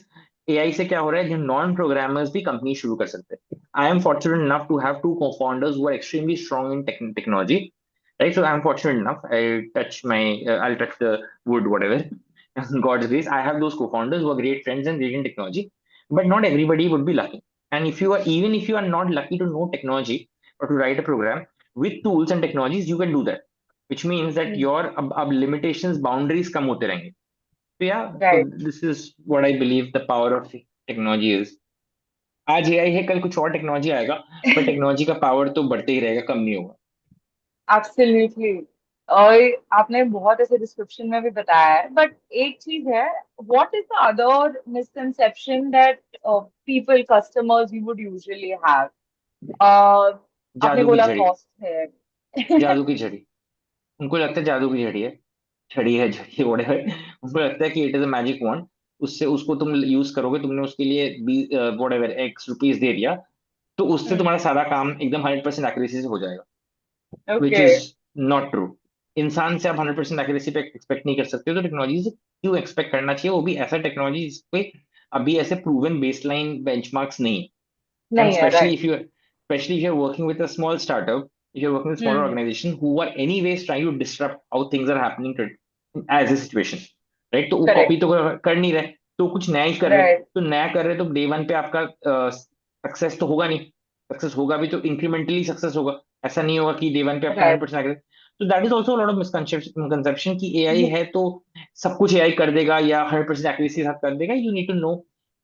AI से क्या हो रहा है, जो non programmers भी company शुरू कर सकते हैं। I am fortunate enough to have two co-founders who are extremely strong in technology, right? So I'm fortunate enough. I'll touch the wood, whatever. God's grace, I have those co-founders who are great friends and great in technology, but not everybody would be lucky. And if you are, even if you are not lucky to know technology or to write a program with tools and technologies, you can do that. Which means that Hmm. your अब limitations, boundaries कम होते रहेंगे। So yeah, so Right. this is what I believe the power of technology is. आज AI है, कल कुछ और technology आएगा, पर टेक्नोलॉजी का पावर तो बढ़ते ही रहेगा, कम नहीं होगा। एब्सोल्युटली। और आपने बहुत ऐसे डिस्क्रिप्शन में भी बताया है, बट एक चीज है, what is the other misconception that people customers you would usually have? आपने जादू की बोला झड़ी, कॉस्ट है। जादू की झड़ी, उनको लगता है जादू की झड़ी है, छड़ी है, झड़ी है, whatever। उनको लगता है कि it is a magic wand, उससे उसको तुम यूज करोगे, तुमने उसके लिए whatever एक्स रुपीज दे दिया, तो उससे तुम्हारा सारा काम एकदम 100% एक्यूरेसी से हो जाएगा, विच ओके। Is not true. इंसान से आप 100% एक्यूरेसी पे एक्सपेक्ट नहीं कर सकते, तो टेक्नोलॉजी से क्यों एक्सपेक्ट करना चाहिए, वो भी ऐसा टेक्नोलॉजी जिसपे अभी ऐसे प्रूवन बेसलाइन बेंचमार्क्स नहीं है। And नहीं है, right. especially if you're working with a small startup, if you're working with a smaller hmm. organization who are anyways trying to disrupt how things are happening as a situation, right? तो वो copy correct. तो कर नहीं रहे, तो कुछ नया ही कर रहे, राइट। तो नया कर रहे तो डे वन पे आपका सक्सेस तो होगा नहीं, सक्सेस होगा भी तो इंक्रीमेंटली सक्सेस होगा, ऐसा नहीं होगा कि डे वन पे आपका हंड्रेड राइट। परसेंट आएगा। तो that is also lot of misconception कि एआई है तो सब कुछ एआई कर देगा या 100% एक्यूरेसी के साथ कर देगा। यू नीड टू नो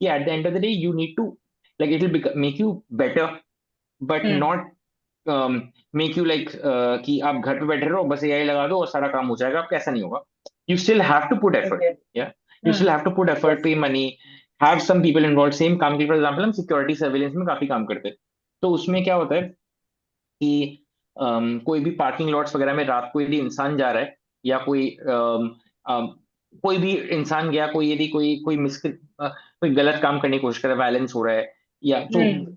कि at the end of the day you need to, like it will make you better, but hmm. not make you like कि आप घर पे बैठे रहो बस एआई लगा दो और सारा काम हो जाएगा, आपका ऐसा नहीं होगा। You still have to put effort, okay. yeah, you still hmm. have to put effort, yes. pay money, have some people involved, same काम की। फॉर एग्जाम्पल हम सिक्योरिटी सर्वेलेंस में काफी काम करते हैं, तो उसमें क्या होता है कि कोई भी पार्किंग लॉट्स वगैरह में रात को यदि इंसान जा रहा है, या कोई भी इंसान गया, कोई यदि कोई कोई कोई गलत काम करने की कोशिश कर रहा है, वायलेंस हो रहा है, या तो हम्म।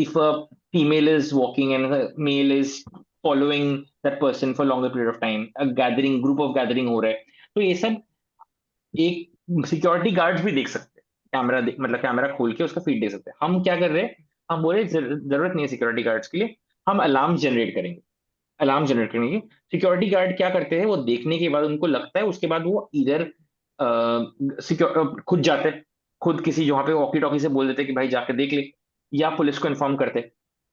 if a female is walking and a male is following that person for longer period of time, a gathering group of gathering हो रहा है, तो ये सब एक सिक्योरिटी गार्ड्स भी देख सकते हैं, मतलब कैमरा खोल के उसका फीड देख सकते हैं। हम क्या कर रहे हैं, हम बोले जरूरत नहीं है सिक्योरिटी गार्ड्स के लिए, हम अलार्म जनरेट करेंगे। अलार्म जनरेट करने की सिक्योरिटी गार्ड क्या करते हैं, वो देखने के बाद उनको लगता है, उसके बाद वो इधर सिक्योर खुद जाते हैं, खुद किसी जहाँ पे वॉकी टॉकी से बोल देते हैं कि भाई जाके देख ले, या पुलिस को इन्फॉर्म करते।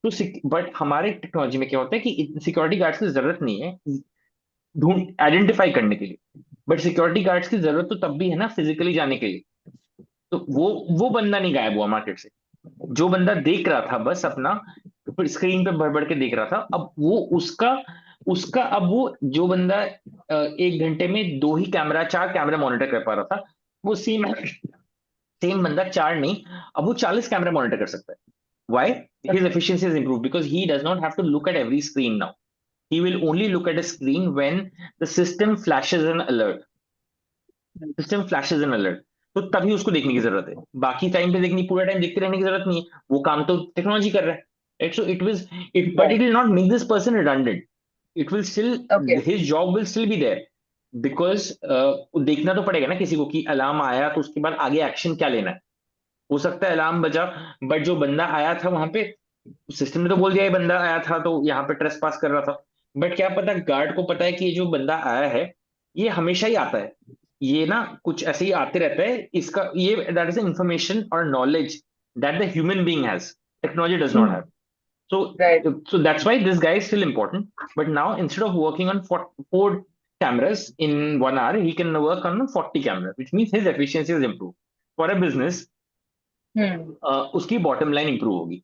तो बट हमारे टेक्नोलॉजी में क्या होता है कि सिक्योरिटी गार्ड्स की जरूरत नहीं है ढूंढ आइडेंटिफाई करने के लिए, बट सिक्योरिटी गार्ड्स की जरूरत तो तब भी है ना फिजिकली जाने के लिए। तो वो बंदा नहीं गायब हुआ मार्केट से। जो बंदा देख रहा था बस अपना स्क्रीन पे भर भर के देख रहा था, अब वो उसका उसका अब वो जो बंदा 1 घंटे में 2 ही कैमरा 4 कैमरा मॉनिटर कर पा रहा था, वो सेम बंदा चार नहीं, अब वो 40 कैमरा मॉनिटर कर सकता है। Why? His Okay. Efficiency is improve because he does not have to look at every screen now. He will only look at a screen when the system flashes an alert. Hmm. System flashes N alert, तो तभी उसको देखने की जरूरत है। बाकी time पे देखनी, पूरा टाइम देखते रहने की जरूरत नहीं है, वो काम तो टेक्नोलॉजी कर रहा है। Right, so it was it but Right. It will not make this person redundant. It will still, Okay. His job will still be there, because देखना तो पड़ेगा ना किसी को कि अलार्म आया तो उसके बाद आगे एक्शन क्या लेना है। हो सकता है अलार्म बजा, बट जो बंदा आया था वहां पे, सिस्टम ने तो बोल दिया ये बंदा आया था तो यहाँ पे ट्रेस पास कर रहा था, बट क्या पता गार्ड को पता है कि ये जो बंदा आया है ये हमेशा ही आता है, ये ना कुछ ऐसे ही आते रहता है, इसका ये दैट इज इंफॉर्मेशन और knowledge that the human being has, technology does not Hmm. Have. So, Right. so that's why this guy is still important. But now, instead of working on four cameras in 1 hour, he can work on 40 cameras, which means his efficiency is improved. For a business, Hmm. उसकी bottom line improve होगी,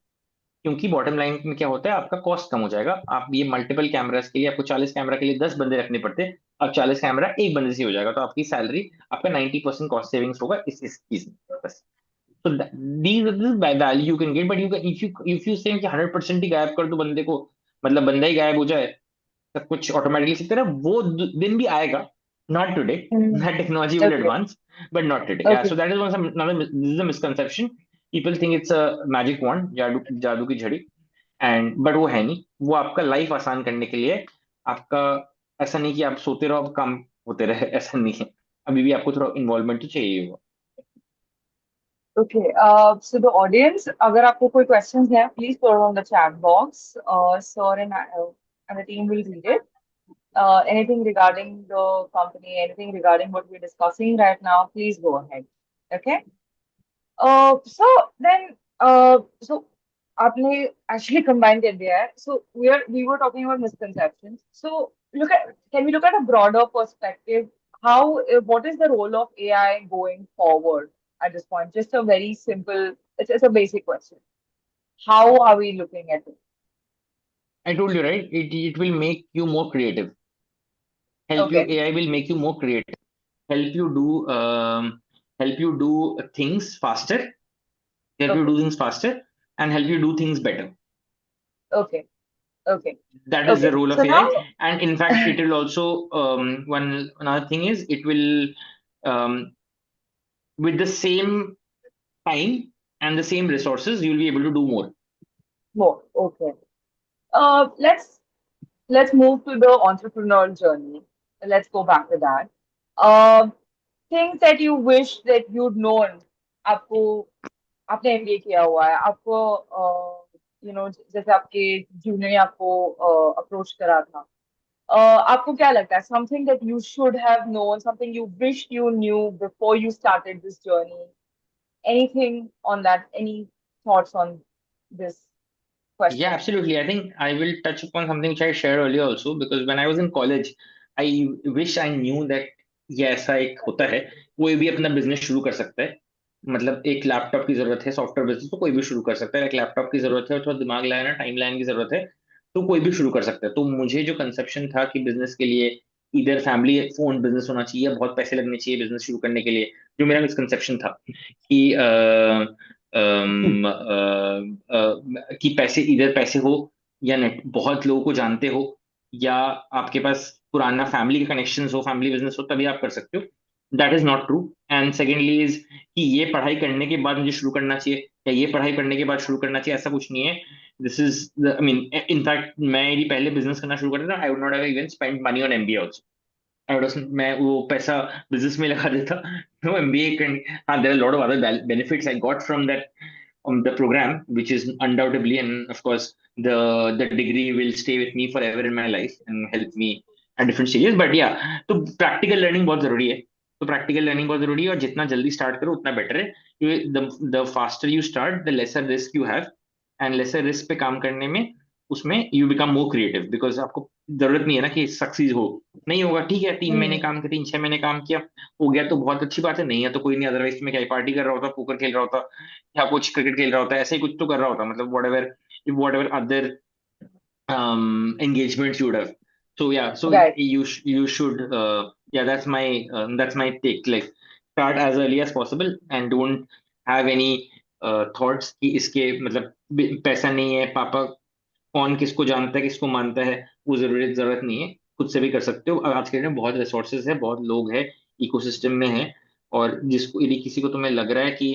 क्योंकि bottom line में क्या होता है, आपका cost कम हो जाएगा। आप ये मल्टीपल कैमरास के लिए आपको 40 कैमरा के लिए 10 बंदे रखने पड़ते, अब 40 कैमरा एक बंदे से हो जाएगा, तो आपकी सैलरी, आपका 90% कॉस्ट सेविंग्स होगा इस चीज में बस। तो these are the value you can get, but you can, if you say कि 100% ही गायब कर दो बंदे को, मतलब बंदा ही गायब हो जाए, सब कुछ ऑटोमेटिकली सीखते रहे, वो दिन भी आएगा। Not today, Hmm. that technology will Okay. advance, but not today. Yeah, so Okay. that is one another, this is a misconception. People think it's a magic wand, जादू जादू की झड़ी, एंड बट वो है नहीं, वो आपका लाइफ आसान करने के लिए, आपका, ऐसा नहीं कि आप सोते रहो अब काम होते रहे, ऐसा नहीं है, अभी भी आपको थोड़ा इन्वॉल्वमेंट तो चाहिए होगा। Okay. So the audience, अगर आपको कोई questions हैं, please put it on the chat box. Sir and the team will read it. Anything regarding the company, anything regarding what we're discussing right now, please go ahead. Okay. So then, so आपने actually combined कर दिया है. So we were talking about misconceptions. So can we look at a broader perspective? How what is the role of AI going forward at this point? Just a very simple, it's a basic question. How are we looking at it? I told you, right? It will make you more creative. Help you. Okay, AI will make you more creative. Help you do help you do things faster. Help you okay, do things faster and help you do things better. okay, okay, That is the okay. role So of now, AI. And in fact, it will also one another thing is it will with the same time and the same resources you'll be able to do more. more. Okay. Let's move to the entrepreneurial journey. Let's go back to that. Uh, things that you wish that you'd known. आपको आपने MBA किया हुआ है, आपको जैसे आपके junior ने आपको अप्रोच करा था, आपको क्या लगता है something that you should have known, something you wish you new before you started this journey, anything on that, any thoughts on this Yeah, question? absolutely. I think I will touch upon something which I shared earlier also, because when I was in college, I wish I knew that ये ऐसा एक होता है, कोई भी अपना business शुरू कर सकता है। मतलब एक लैपटॉप की जरूरत है, सॉफ्टवेयर बिजनेस तो कोई भी शुरू कर सकता है, एक लैपटॉप की जरूरत है और थोड़ा दिमाग लगाना, टाइम लाइन की जरूरत है, तो कोई भी शुरू कर सकता है। तो मुझे जो कंसेप्शन था कि बिजनेस के लिए इधर फैमिली फोन बिजनेस होना चाहिए, बहुत पैसे लगने चाहिए बिजनेस शुरू करने के लिए, जो मेरा मिसकंसेप्शन था कि कि पैसे, इधर पैसे हो या नेट बहुत लोगों को जानते हो, या आपके पास पुराना फैमिली के कनेक्शंस हो, फैमिली बिजनेस हो, तभी आप कर सकते हो। That is not true. And secondly is कि ये पढ़ाई करने के बाद मुझे शुरू करना चाहिए या ये पढ़ाई करने के बाद शुरू करना चाहिए, ऐसा कुछ नहीं है। This is I mean in fact मैं यदि पहले बिजनेस करना शुरू करता, I would not have even spend money on MBA also. मैं वो पैसा बिजनेस में लगा देता। नो एमबीए कैन, हाँ, there are lot of other benefits I got from that the program, which is undoubtedly, and of course, the degree will stay with me forever in my life and help me at different stages. But yeah, तो practical learning बहुत जरूरी है। तो practical learning बहुत जरूरी है, और जितना जल्दी start करो उतना better है, क्योंकि the faster you start, the lesser risk you have, and lesser risk पे काम करने में, उसमें you become more creative, because आपको जरूरत नहीं है ना कि सक्सीज हो। नहीं होगा, ठीक है, 3 महीने Hmm. काम किया, 3-6 महीने काम किया, हो गया तो बहुत अच्छी बात है, नहीं है तो कोई नहीं, अदरवाइज में क्या पार्टी कर रहा होता, पोकर खेल रहा होता, या कुछ क्रिकेट खेल रहा होता, ऐसे ही कुछ तो कर रहा होता, मतलब what ever other engagements you would have. So yeah, so Right. you should yeah, that's my take. Like, start as early as possible and don't have any thoughts कि इसके मतलब पैसा नहीं है, पापा कौन किसको जानता है, किसको मानता है, वो जरूरत नहीं है, खुद से भी कर सकते हो। और आज के टाइम में बहुत रिसोर्सेज है, बहुत लोग हैं, इकोसिस्टम में है। और जिसको यदि किसी को तुम्हें लग रहा है कि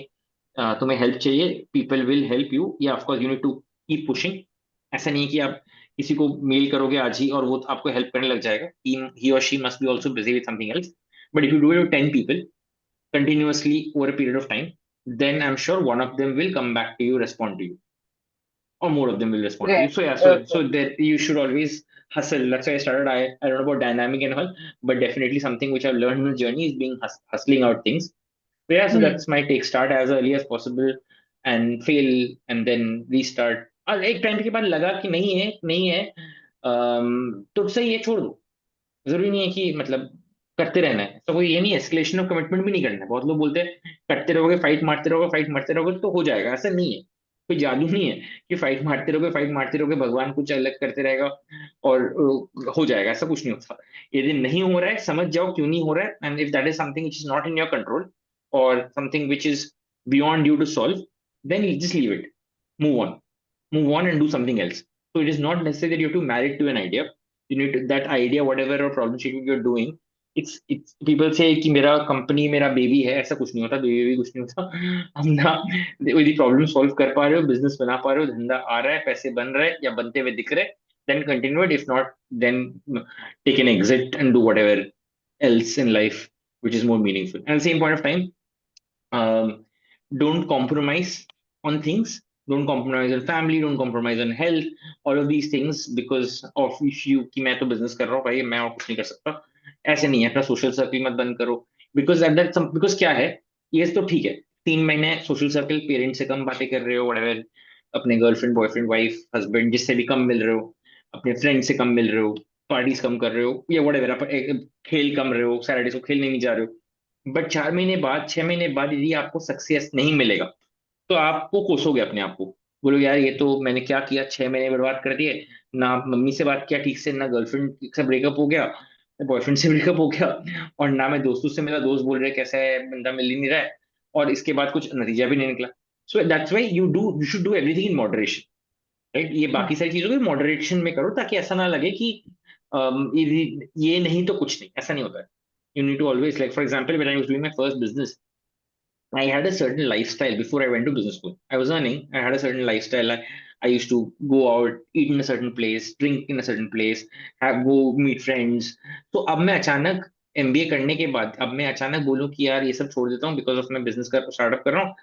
तुम्हें हेल्प चाहिए, पीपल विल हेल्प यू, या of course you need to keep pushing. ऐसा नहीं है कि आप किसी को मेल करोगे आज ही और वो आपको हेल्प करने लग जाएगा, ही और she must be also busy with something else. But if you do it with 10 people continuously over a period of time, then I'm sure one of them will come back to you, respond to you, or more of them will respond to you. Great. So yeah, so Okay. that you should always hustle. That's why I started. I don't know about dynamic and all, but definitely something which I've learned in the journey is being hustling out things. So yeah, so Hmm. that's my take. Start as early as possible and fail and then restart. और एक time के बाद लगा कि नहीं है तो सही है, छोड़ दो। जरूरी नहीं है कि मतलब करते रहना है, तो कोई ये नहीं, एस्केलेशन ऑफ कमिटमेंट भी नहीं करना है। बहुत लोग बोलते हैं करते रहोगे, फाइट मारते रहोगे तो हो जाएगा, ऐसा नहीं है। कोई जादू नहीं है कि फाइट मारते रहोगे, भगवान कुछ अलग करते रहेगा और हो जाएगा, ऐसा कुछ नहीं होता। यदि नहीं हो रहा है, समझ जाओ क्यों नहीं हो रहा है, and if that is something which is not in your control और something which is beyond you to solve, then just leave it, move on, move on and do something else. So it is not necessary that you have to marry it to an idea. You need to, that idea, whatever or problem shaping you're doing. It's people say कि मेरा company मेरा baby है, ऐसा कुछ नहीं होता, baby कुछ नहीं होता। हम ना यदि प्रॉब्लम सॉल्व कर पा रहे हो, बिजनेस बना पा रहे हो, धंधा आ रहा है, पैसे बन रहे हैं या बनते हुए दिख रहे, then continue it. If not, then take an exit and do whatever else in life which is more meaningful. And at the same point of time, um, don't compromise on things, don't compromise on family, don't compromise on health, all of these things because of issue कि मैं तो business कर रहा हूँ भाई, मैं और कुछ नहीं कर सकता। ऐसे नहीं है, अपना सोशल सर्कल मत बंद करो। बिकॉज क्या है, ये तो ठीक है, 3 महीने सोशल सर्कल, पेरेंट्स से कम बातें कर रहे हो, whatever, अपने गर्लफ्रेंड बॉयफ्रेंड वाइफ हस्बैंड जिससे भी कम मिल रहे हो, अपने फ्रेंड से कम मिल रहे हो, पार्टीज कम कर रहे हो, या whatever, आप खेल कम रहे हो, सैटरडे को खेलने नहीं जा रहे हो, बट 4 महीने बाद, 6 महीने बाद यदि आपको सक्सेस नहीं मिलेगा, तो आपको कोसोगे अपने आप को, बोलोगे यार ये तो मैंने क्या किया, 6 महीने बर्बाद कर दिए, ना मम्मी से बात किया ठीक से, ना गर्लफ्रेंड से ब्रेकअप हो गया, ना बॉयफ्रेंड से ब्रेकअप हो गया, और ना मैं दोस्तों से मिला, दोस्त बोल रहे कैसा है, बंदा मिल ही नहीं रहा है, और इसके बाद कुछ नतीजा भी नहीं निकला। So that's why you should do everything in moderation, right? ये बाकी सारी चीजों को मॉडरेशन में करो, ताकि ऐसा ना लगे कि ये नहीं तो कुछ नहीं, ऐसा नहीं होता है। You need to always, like, for example, when I was doing my first business, I had a certain lifestyle before I went to business school. I was earning, I had a certain lifestyle. I used to go out, eat in a certain place, drink in a certain place, go meet friends. तो अब मैं अचानक MBA करने के बाद, अब मैं अचानक बोलूं कि यार ये सब छोड़ देता हूँ बिकॉज ऑफ मैं बिजनेस का स्टार्टअप कर रहा हूँ,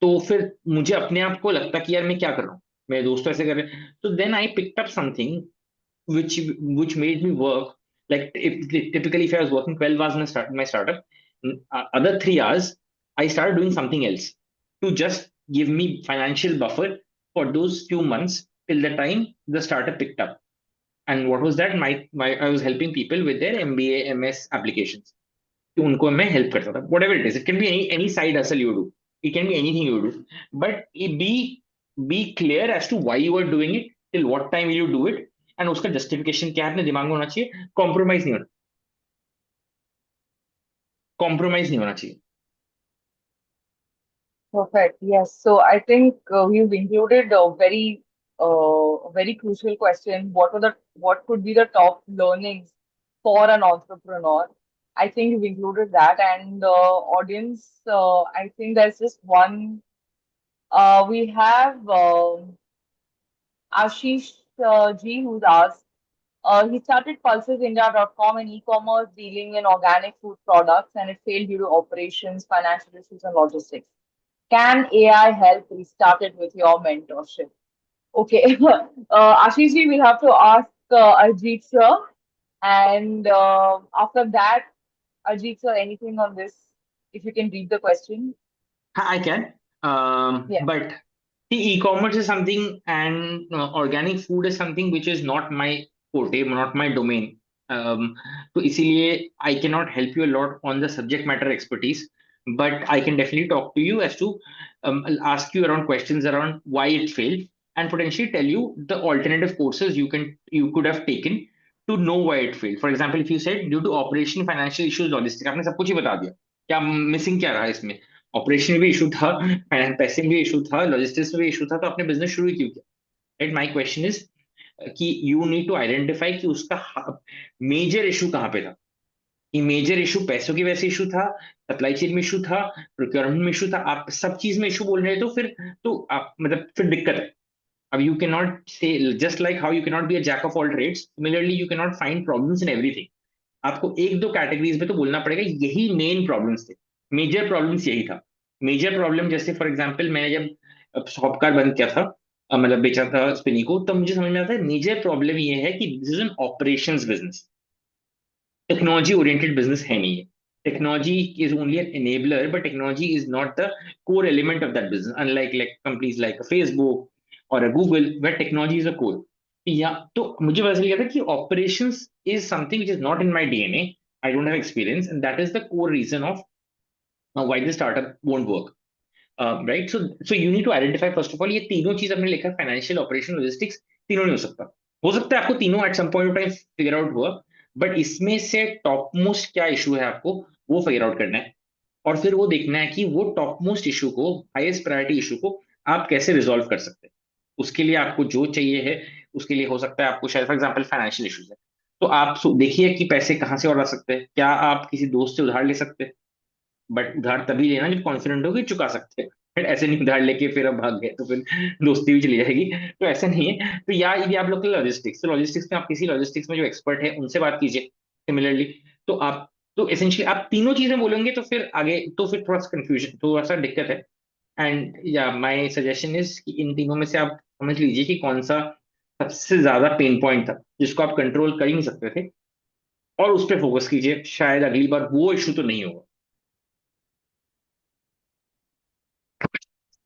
तो फिर मुझे अपने आप को लगता कि यार मैं क्या कर रहा हूँ, मेरे दोस्त ऐसे कर रहे हैं, तो then I picked up something which which made me work, like if typically if I was working 12 hours in my startup, other 3 hours I started doing something else to just give me financial buffer for those few months till the time the startup picked up. And what was that? My I was helping people with their MBA MS applications. कि उनको मैं help करता था, whatever it is, it can be any side hustle you do, it can be anything you do, but be clear as to why you are doing it, till what time will you do it, and उसका justification क्या है अपने दिमाग में होना चाहिए, compromise नहीं होना चाहिए। Perfect. Yes. So I think we've included a very crucial question. What could be the top learnings for an entrepreneur? I think you've included that, and audience. I think there's just one. We have Ashish G, who's asked. He started pulsesindia.com, an e-commerce dealing in organic food products, and it failed due to operations, financial issues, and logistics. Can AI help restart it with your mentorship? Okay. Ashish ji, we'll have to ask Arjit sir. And after that, Arjit sir, anything on this? If you can read the question. हाँ, I can, Yeah. but See, e-commerce is something, and organic food is something which is not my forte, not my domain. तो इसीलिए I cannot help you a lot on the subject matter expertise, but I can definitely talk to you as to I'll ask you around questions around why it failed, and potentially tell you the alternative courses you could have taken to know why it failed. For example, if you said due to operation, financial issues, logistics, आपने सब कुछ ही बता दिया, क्या missing क्या रहा इसमें? Operation में भी इशू था, पैसे में भी इशू था, लॉजिस्टिक्स में भी इशू था, तो आपने बिजनेस शुरू ही क्यों किया? राइट, माय क्वेश्चन इज कि यू नीड टू आइडेंटिफाई कि उसका मेजर इशू कहाँ पे था। कि मेजर इशू पैसों की वजह से इशू था, सप्लाई चेन में इशू था, प्रोक्योरमेंट में इशू था, आप सब चीज में इशू बोल रहे हो, तो फिर तो आप मतलब फिर दिक्कत है। अब you can not say just like how you can not be a jack of all trades, similarly you can not find problems in everything. आपको एक दो कैटेगरीज में तो बोलना पड़ेगा यही मेन प्रॉब्लम्स थे, मेजर प्रॉब्लम्स यही था। मेजर प्रॉब्लम जैसे फॉर एग्जांपल मैंने जब शॉपकार बंद किया था, मतलब बेचा था स्पिनी को, तब मुझे समझ में आता है मेजर प्रॉब्लम ये है कि this is an operations business, technology oriented business है नहीं है। Technology is only an enabler, but technology is not the core element of that business, unlike like companies like Facebook और Google, where technology is a core. या तो मुझे पता चल गया था कि operations is something which is not in my DNA, I don't have experience, and that is the core reason of why the startup won't work. Right, so you need to identify first of all, ये तीनों चीज हमने लिखा, financial, operation, logistics, तीनों नहीं हो सकता। हो सकता है आपको तीनों at some point of time figure out हुआ, बट इसमें से टॉप मोस्ट क्या इशू है आपको वो फिगर आउट करना है, और फिर वो देखना है कि वो टॉप मोस्ट इशू को, हाईएस्ट प्रायोरिटी इशू को आप कैसे रिजॉल्व कर सकते हैं। उसके लिए आपको जो चाहिए है, उसके लिए हो सकता है आपको शायद फॉर एग्जाम्पल फाइनेंशियल इश्यूज है, तो आप देखिए कि पैसे कहाँ से और ला सकते हैं, क्या आप किसी दोस्त से उधार ले सकते हैं, बट उधार तभी लेना जब कॉन्फिडेंट हो कि चुका सकते हैं। फिर ऐसे नहीं उधार लेके फिर अब भाग गए तो फिर दोस्ती भी चली जाएगी, तो ऐसा नहीं है। तो या यदि आप लोग के लॉजिस्टिक्स, तो लॉजिस्टिक्स में आप किसी लॉजिस्टिक्स में जो एक्सपर्ट है उनसे बात कीजिए, सिमिलरली। तो आप तो एसेंशियली आप तीनों चीजें बोलेंगे तो फिर आगे तो फिर थोड़ा सा कंफ्यूजन, थोड़ा सा दिक्कत है। एंड या माय सजेशन इज कि इन तीनों में से आप समझ लीजिए कि कौन सा सबसे ज्यादा पेन पॉइंट था जिसको आप कंट्रोल कर ही नहीं सकते थे, और उस पर फोकस कीजिए, शायद अगली बार वो इशू तो नहीं होगा।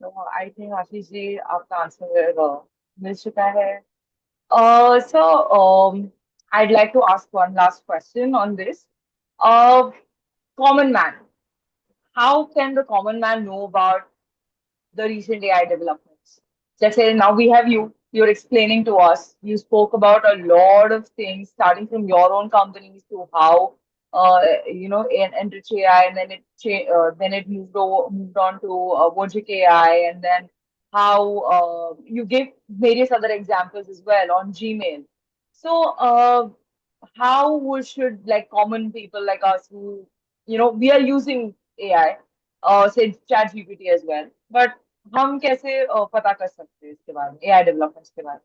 So I think Ashish ji आपका आंसर मिल चुका है. So I'd like to ask one last question on this. Uh, Common man. How can the common man know about the recent AI developments? Let's say now we have you. You're explaining to us. You spoke about a lot of things, starting from your own companies to how Enrich AI, and then it moved on to Vogic AI, and then how you give various other examples as well on Gmail. So how should like common people like us who we are using AI, say ChatGPT as well, but हम कैसे पता कर सकते हैं इसके बारे में, AI developments के बारे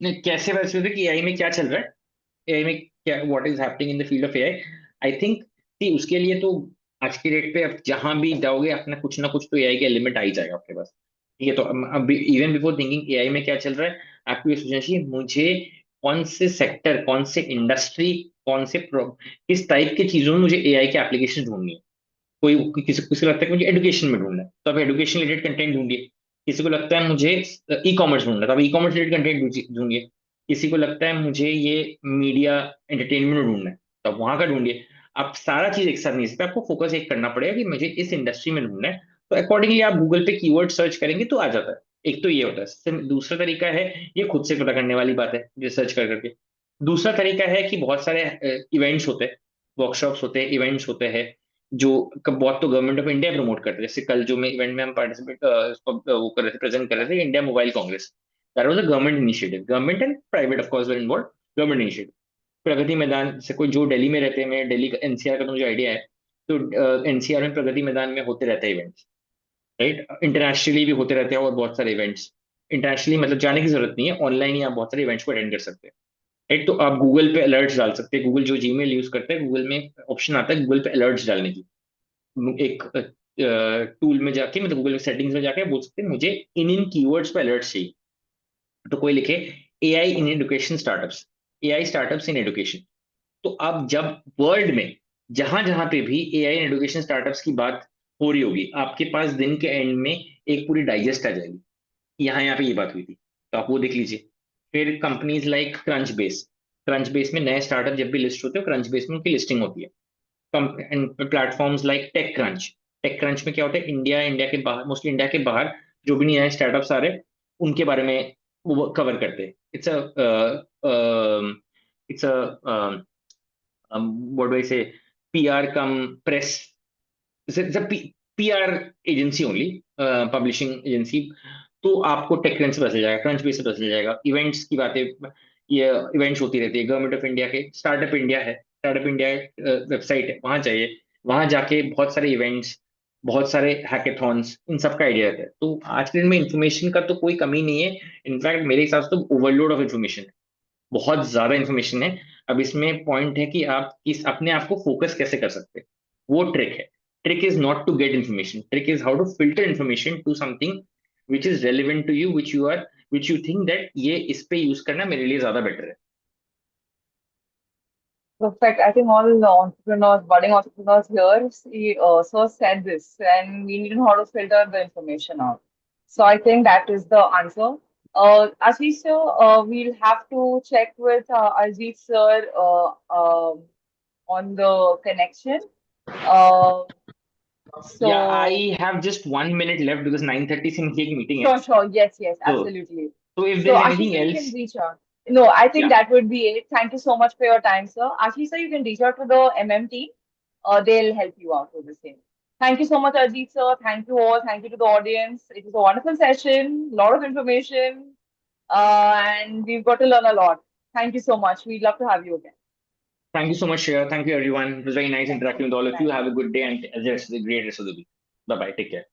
नहीं, कैसे पता चलता है कि एआई में क्या चल रहा है, एआई में क्या what is happening in the field of AI? I think कि उसके लिए तो आज की डेट पे आप जहां भी जाओगे अपना कुछ ना कुछ तो एआई का एलिमेंट आ ही जाएगा आपके पास। ठीक है, तो अब इवन बिफोर थिंकिंग एआई में क्या चल रहा है, आपको ये सोचना चाहिए मुझे कौन से सेक्टर, कौन से इंडस्ट्री, कौन से किस टाइप की चीजों में मुझे एआई की एप्लीकेशन ढूंढनी है। कोई किसी किसी को लगता है कि मुझे एजुकेशन में ढूंढना है, तो आप एजुकेशन रिलेटेड कंटेंट ढूंढिए। किसी को लगता है मुझे ई कॉमर्स ढूंढना है, तो आप ई कॉमर्स रिलेटेड कंटेंट ढूंढिए। किसी को लगता है मुझे ये मीडिया एंटरटेनमेंट में ढूंढना है, तो आप वहां का ढूंढिए। आप सारा चीज एक साथ नहीं सकते, आपको फोकस एक करना पड़ेगा कि मुझे इस इंडस्ट्री में ढूंढना है, तो अकॉर्डिंगली आप गूगल पे कीवर्ड सर्च करेंगे तो आ जाता है। एक तो ये होता है। दूसरा तरीका है, ये खुद से पता करने वाली बात है रिसर्च कर करके। दूसरा तरीका है कि बहुत सारे इवेंट्स होते हैं, वर्कशॉप्स होते हैं, इवेंट्स होते हैं जो बहुत तो गवर्नमेंट ऑफ इंडिया प्रमोट करते हैं। जैसे कल जो मैं इवेंट में हम पार्टिसिपेट वो कर रहे थे, प्रेजेंट कर रहे थे, India mobile congress, that was a government initiative, government and private of course were involve, government initiative. Pragati Maidan से कोई जो दिल्ली में रहते हैं, मैं दिल्ली का एनसीआर का तो मुझे आइडिया है, तो एनसीआर में प्रगति मैदान में होते रहते हैं इवेंट्स, राइट। इंटरनेशनली भी होते रहते हैं और बहुत सारे इवेंट्स, इंटरनेशनली मतलब जाने की जरूरत नहीं है, ऑनलाइन ही आप बहुत सारे इवेंट्स को अटेंड कर सकते हैं, राइट। तो आप गूगल पे अलर्ट्स डाल सकते हैं, गूगल जो जीमेल यूज करते हैं, गूगल में ऑप्शन आता है गूगल पे अलर्ट्स डालने की। एक टूल में जाके, मतलब गूगल सेटिंग्स में जाके बोल सकते हैं मुझे इन इन कीवर्ड्स पे अलर्ट चाहिए, तो कोई लिखे AI in education startups, AI startups in education. तो आप जब वर्ल्ड में जहां जहां पे भी एआई इन एजुकेशन स्टार्टअप्स की बात हो रही होगी, आपके पास दिन के एंड में एक पूरी डाइजेस्ट आ जाएगी, यहाँ पे ये बात हुई थी, तो आप वो देख लीजिए। फिर कंपनीज लाइक क्रंच बेस में नए स्टार्टअप जब भी लिस्ट होते हैं, क्रंच बेस में उनकी लिस्टिंग होती है। प्लेटफॉर्म्स लाइक टेक क्रंच में क्या होता है, इंडिया के बाहर, मोस्टली इंडिया के बाहर जो भी नए स्टार्टअप्स आ रहे हैं उनके बारे में वो कवर करते हैं। It's a what do I say, PR cum press, it's a PR agency only, publishing agency. तो आपको टेक क्रंच से पता चल जाएगा, क्रंच बेस से पता चल जाएगा। इवेंट्स की बातें, ये इवेंट्स होती रहती है, गवर्नमेंट ऑफ इंडिया के स्टार्टअप इंडिया वेबसाइट है, वहां जाइए, वहां जाके बहुत सारे इवेंट्स, बहुत सारे हैकेथॉन्स, इन सब का आइडिया रहता है। तो आज के दिन में इंफॉर्मेशन का तो कोई कमी नहीं है, इनफैक्ट मेरे हिसाब से तो ओवरलोड ऑफ इन्फॉर्मेशन, बहुत ज्यादा इन्फॉर्मेशन है। अब इसमें पॉइंट है कि आप किस अपने आप को फोकस कैसे कर सकते हैं, वो ट्रिक है। Trick is not to get information, trick is how to filter information to something which is relevant to you, which you think that ये इस पे यूज करना मेरे लिए ज्यादा बेटर है। Perfect. I think all the entrepreneurs, budding entrepreneurs here, see, so said this, and we need to know how to filter the information out. So I think that is the answer. Ashish sir, we'll have to check with Arijit sir on the connection. Uh, Yeah, so I have just 1 minute left because 9:30 से मेरी एक meeting है। sure, sure, yes, yes, तो absolutely. तो if So there's Ashish anything sir, you can else, reach out. No, I think yeah, that would be it. Thank you so much for your time, sir. Ashish sir, you can reach out to the MM team. They'll help you out with the same. Thank you so much, Ajit sir. Thank you all. Thank you to the audience. It was a wonderful session, a lot of information, and we've got to learn a lot. Thank you so much. We'd love to have you again. thank you so much, Shreya. Thank you everyone. It was very nice Thank interacting you. with all of you. Thank Have you. a good day and a great rest of the week. Bye bye. Take care.